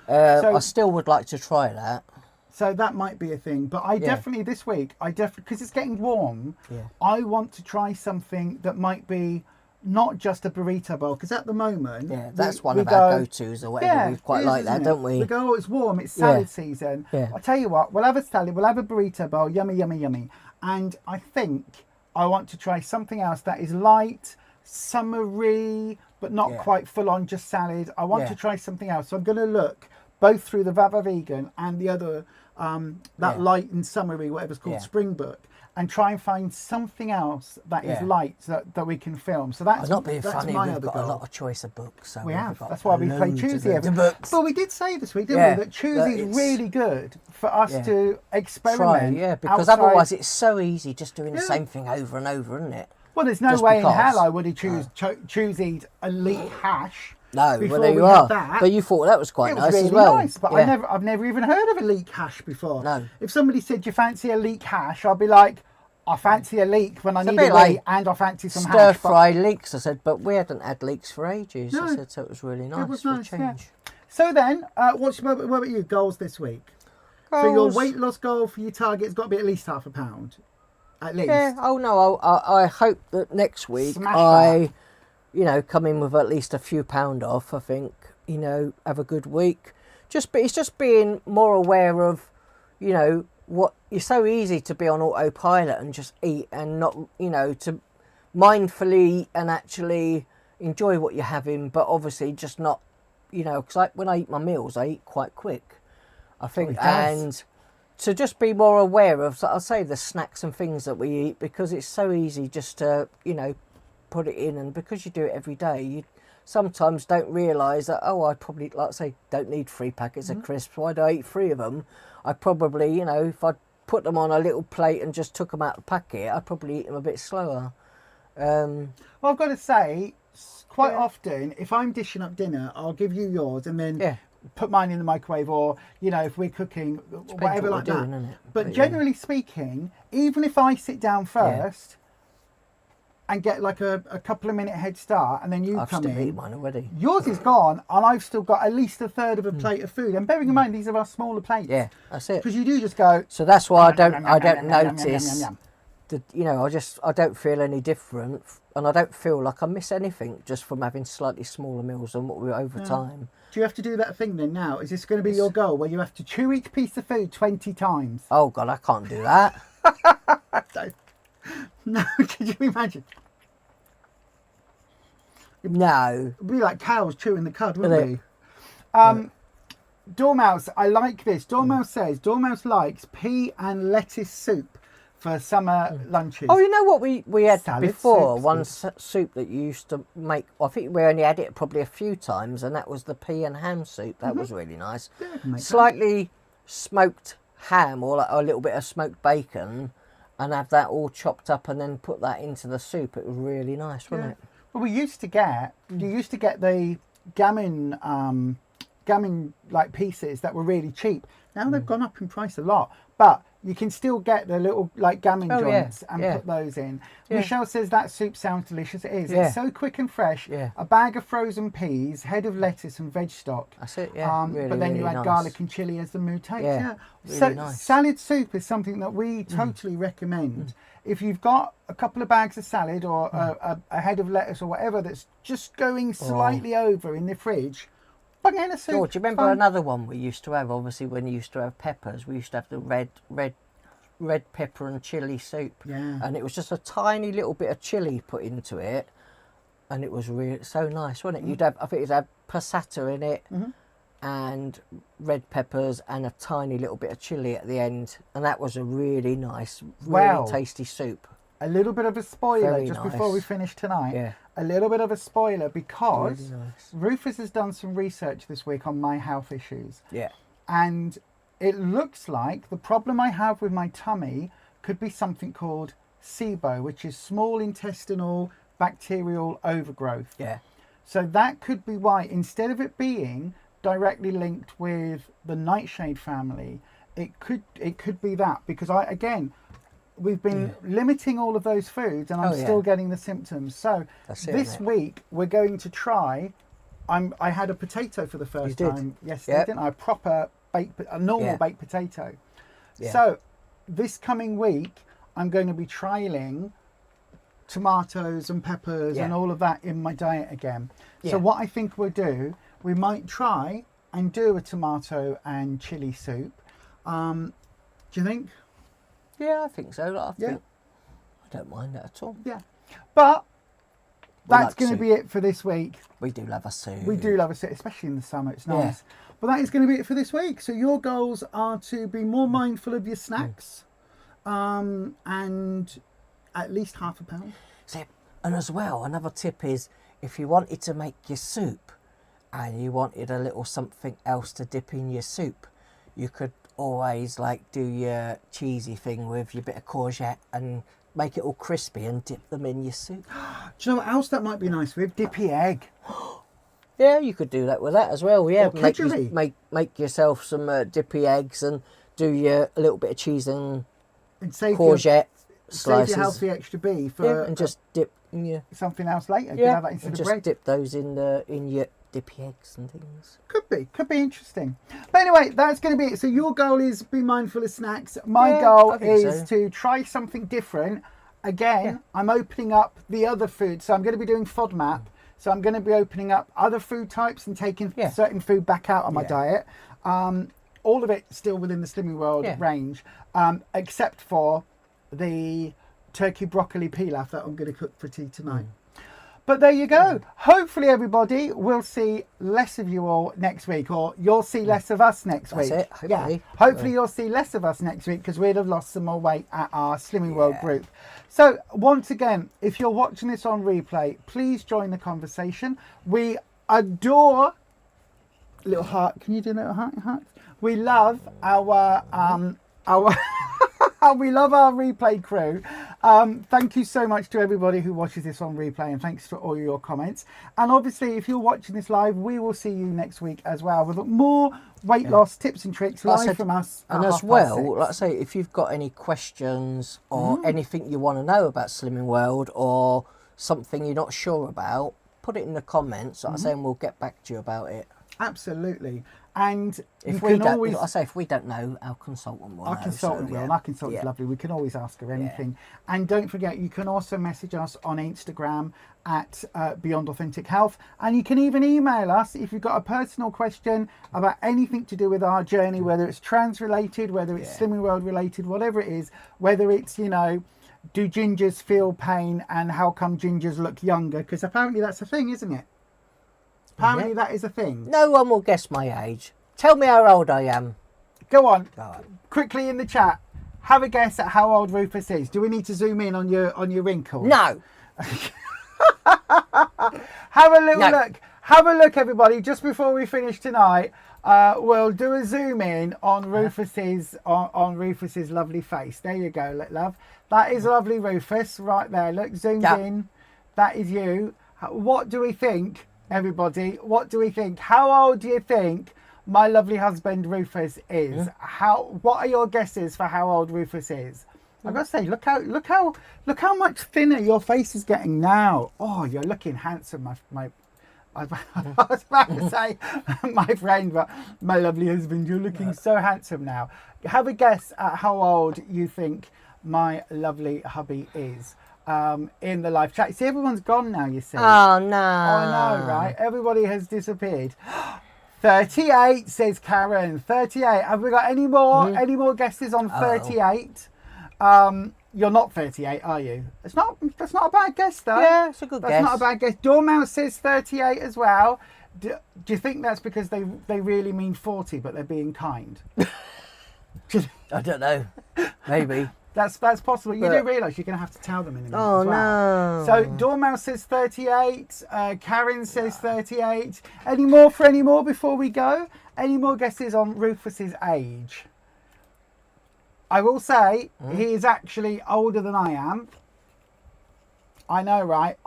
I still would like to try that. So that might be a thing, but I definitely this week because it's getting warm. I want to try something that might be not just a burrito bowl, because at the moment that's one of our go-tos or whatever. We quite like that, don't we? We go, it's warm, it's salad season. I'll tell you what, we'll have a salad, we'll have a burrito bowl, yummy, yummy, yummy. And I think I want to try something else that is light, summery, but not quite full on, just salad. I want to try something else. So I'm going to look both through the Vava Vegan and the other, that light and summery, whatever it's called, Spring Book, and try and find something else that is light that we can film. So that's not being funny. My we've other got goal. a lot of choice of books. So we have. That's why we play Tuesday every books. Well, we did say this week, didn't we, that Tuesday is really good for us to experiment. Because outside. otherwise it's so easy just doing the same thing over and over, isn't it? Well, there's no way in hell I would have choose elite hash. No, well there you are. But you thought that was quite nice as well. Nice, but I've never even heard of a leek hash before. No. If somebody said, "Do you fancy a leek hash?" I'd be like, "I fancy a leek when I need a wee, and I fancy some stir hash." fry leeks. I said, but we hadn't had leeks for ages. No. I said, so it was really nice. It was for nice, a change. So then, what about you? Goals this week? So your weight loss goal for your target's got to be at least £0.5 pound. at least. Yeah. Oh no. I hope that next week Smash that. come in with at least a few pound off. I think have a good week. It's just being more aware of, what it's so easy to be on autopilot and just eat and not, to mindfully and actually enjoy what you're having, but obviously just not, because when I eat my meals, I eat quite quick, I think, and to just be more aware of, I'll say, the snacks and things that we eat, because it's so easy just to, put it in, and because you do it every day, you sometimes don't realise that, I probably, like I say, don't need 3 packets of crisps. Why do I eat 3 of them? I probably, if I put them on a little plate and just took them out of the packet, I'd probably eat them a bit slower. Well, I've got to say, quite often, if I'm dishing up dinner, I'll give you yours and then put mine in the microwave, or, if we're cooking, whatever like that. Doing, but generally speaking, even if I sit down first and get like a couple of minute head start, and then you I've come still in, eaten mine already. yours is gone, and I've still got at least a third of a plate of food. And bearing in mind, these are our smaller plates. Yeah, that's it. Because you do just go. So that's why I don't notice that, I don't feel any different, and I don't feel like I miss anything just from having slightly smaller meals than what we were over time. Do you have to do that thing then now? Is this going to be your goal, where you have to chew each piece of food 20 times? Oh God, I can't do that. No, could you imagine? No. It'd be like cows chewing the cud, wouldn't we? Dormouse, I like this. Dormouse says, Dormouse likes pea and lettuce soup for summer lunches. Oh, you know what we had Salad before? soup, One soup that you used to make, I think we only had it probably a few times, and that was the pea and ham soup. That was really nice. Yeah, I can make that. Slightly smoked ham, or like a little bit of smoked bacon, and have that all chopped up and then put that into the soup. It was really nice, wasn't it? Well, you used to get the gammon like pieces that were really cheap. Now they've gone up in price a lot, but you can still get the little like gammon joints and put those in. Yeah. Michelle says that soup sounds delicious. It is. Yeah. It's so quick and fresh. Yeah. A bag of frozen peas, head of lettuce and veg stock. That's it, yeah. Really, but then really you add nice. garlic and chilli as the mood takes. Yeah, So really nice. salad soup is something that we totally recommend. If you've got a couple of bags of salad or a head of lettuce or whatever that's just going slightly over in the fridge, bung in a soup. George, do you remember another one we used to have? Obviously, when you used to have peppers, we used to have the red pepper and chili soup. Yeah. And it was just a tiny little bit of chili put into it, and it was really so nice, wasn't it? You'd have, I think, you'd have passata in it, and red peppers and a tiny little bit of chili at the end, and that was a really nice, really tasty soup. A little bit of a spoiler Very just nice. before we finish tonight. Yeah. A little bit of a spoiler because Really nice. Rufus has done some research this week on my health issues. Yeah. And it looks like the problem I have with my tummy could be something called SIBO, which is small intestinal bacterial overgrowth. Yeah. So that could be why, instead of it being directly linked with the nightshade family, it could be that, because we've been limiting all of those foods, and I'm still getting the symptoms. So this week we're going to try. I had a potato for the first time yesterday, didn't I? A proper normal baked potato. Yeah. So this coming week I'm going to be trialing tomatoes and peppers and all of that in my diet again. So what I think we'll do, we might try and do a tomato and chili soup. Do you think? Yeah, I think so. I don't mind that at all. Yeah. But that's going to be it for this week. We do love a soup. We do love a soup, especially in the summer. It's nice. But that is going to be it for this week. So your goals are to be more mindful of your snacks, and at least half a pound. So, and as well, another tip is, if you wanted to make your soup and you wanted a little something else to dip in your soup, you could always do your cheesy thing with your bit of courgette and make it all crispy and dip them in your soup. Do you know what else that might be nice with? Dippy egg. Yeah, you could do that with that as well. Yeah, Or make yourself some dippy eggs and do your a little bit of cheese and save courgette slices. Save your slices. healthy extra beef for and just dip in your something else later. You can have that instead of bread. Just dip those in dippy eggs and things. Could be interesting. But anyway, that's going to be it. So your goal is be mindful of snacks. My goal I think is so. to try something different. Again, I'm opening up the other food. So I'm going to be doing FODMAP. So I'm going to be opening up other food types and taking certain food back out of my diet. All of it still within the Slimming World range, except for the turkey broccoli pilaf that I'm going to cook for tea tonight. But there you go. Hopefully everybody will see less of you all next week, or you'll see less of us next week. That's it, hopefully. Yeah. Hopefully you'll see less of us next week because we'd have lost some more weight at our Slimming World group. So once again, if you're watching this on replay, please join the conversation. We adore little heart. Can you do a little heart? We love our we love our replay crew. Thank you so much to everybody who watches this on replay, and thanks for all your comments. And obviously, if you're watching this live, we will see you next week as well with more weight loss tips and tricks live from us. And as well, like I say, if you've got any questions or anything you want to know about Slimming World or something you're not sure about, put it in the comments, like I say, and we'll get back to you about it. Absolutely. And if we don't, like I say, if we don't know, our consultant will. Our consultant will, and our consultant's lovely. We can always ask her anything. And don't forget, you can also message us on Instagram at Beyond Authentic Health, and you can even email us if you've got a personal question about anything to do with our journey, whether it's trans related, whether it's Slimming World related, whatever it is, whether it's, you know, do gingers feel pain and how come gingers look younger? Because apparently that's a thing, isn't it? Apparently that is a thing. No one will guess my age. Tell me how old I am. Go on. Quickly in the chat. Have a guess at how old Rufus is. Do we need to zoom in on your wrinkles? No. Have a little look. Have a look, everybody. Just before we finish tonight, we'll do a zoom in on Rufus's on Rufus's lovely face. There you go, look, love. That is lovely, Rufus, right there. Look, zoomed in. That is you. What do we think? Everybody, what do we think? How old do you think my lovely husband Rufus is? What are your guesses for how old Rufus is? I've got to say, look how much thinner your face is getting now. Oh, you're looking handsome, my I was about to say my friend, but my lovely husband, you're looking so handsome now. Have a guess at how old you think my lovely hubby is. In the live chat. See, everyone's gone now, you see. Oh, no. I know, right? Everybody has disappeared. 38, says Karen. 38. Have we got any more? Any more guesses on 38? You're not 38, are you? That's not a bad guess, though. Yeah, it's a good guess. That's not a bad guess. Dormouse says 38 as well. Do you think that's because they really mean 40, but they're being kind? I don't know. Maybe. That's possible. You do realise you're going to have to tell them in a minute as well. No. So Dormouse says 38. Karen says 38. Any more before we go? Any more guesses on Rufus's age? I will say he is actually older than I am. I know, right?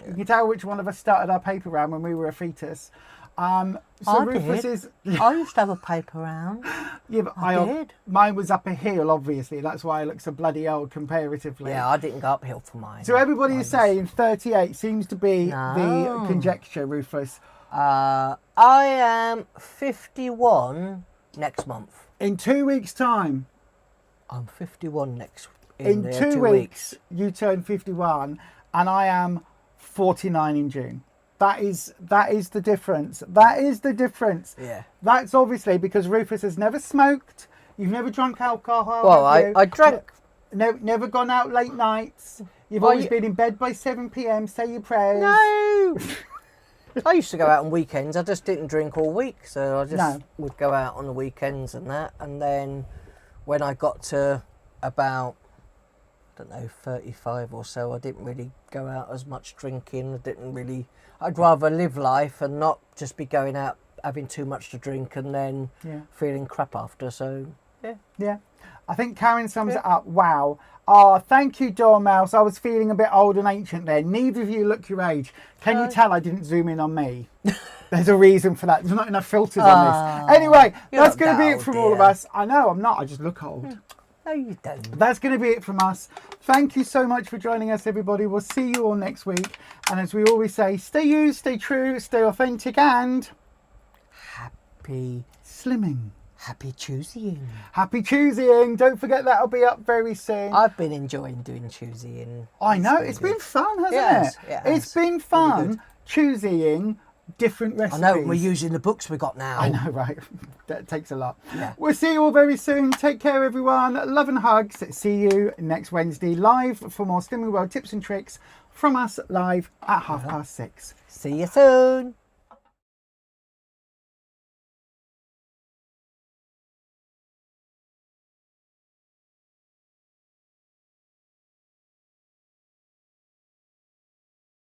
You can tell which one of us started our paper round when we were a fetus. So Rufus is. I used to have a paper round. Yeah, but I did. Mine was up a hill, obviously. That's why I look so bloody old comparatively. Yeah, I didn't go uphill for mine. So everybody is saying 38 seems to be the conjecture, Rufus. I am 51 next month. In 2 weeks' time. I'm 51 In 2 weeks, you turn 51, and I am 49 in June. That is the difference. That is the difference. Yeah. That's obviously because Rufus has never smoked. You've never drunk alcohol. Well, I drank. Never gone out late nights. You've always been in bed by 7 p.m. Say your prayers. No. I used to go out on weekends. I just didn't drink all week, so I just would go out on the weekends and that. And then when I got to about, I don't know, 35 or so, I didn't really go out as much drinking. I'd rather live life and not just be going out having too much to drink and then feeling crap after. So, yeah. I think Karen sums it up. Wow. Oh, thank you, Dormouse. I was feeling a bit old and ancient there. Neither of you look your age. Can you tell I didn't zoom in on me? There's a reason for that. There's not enough filters on this. Anyway, that's going to be it from all of us. I know I'm not. I just look old. No, you don't. That's going to be it from us. Thank you so much for joining us, everybody. We'll see you all next week. And as we always say, stay you, stay true, stay authentic, and Happy slimming. Happy choosing. Happy choosing. Don't forget that'll be up very soon. I've been enjoying doing choosing. I know. It's been fun, hasn't Yes, it? it It's has. been Really fun good. choosing different I recipes. know, we're using the books we got now. I know, right? That takes a lot. Yeah. We'll see you all very soon. Take care, everyone. Love and hugs. See you next Wednesday live for more Slimming World tips and tricks from us live at 6:30. See you soon.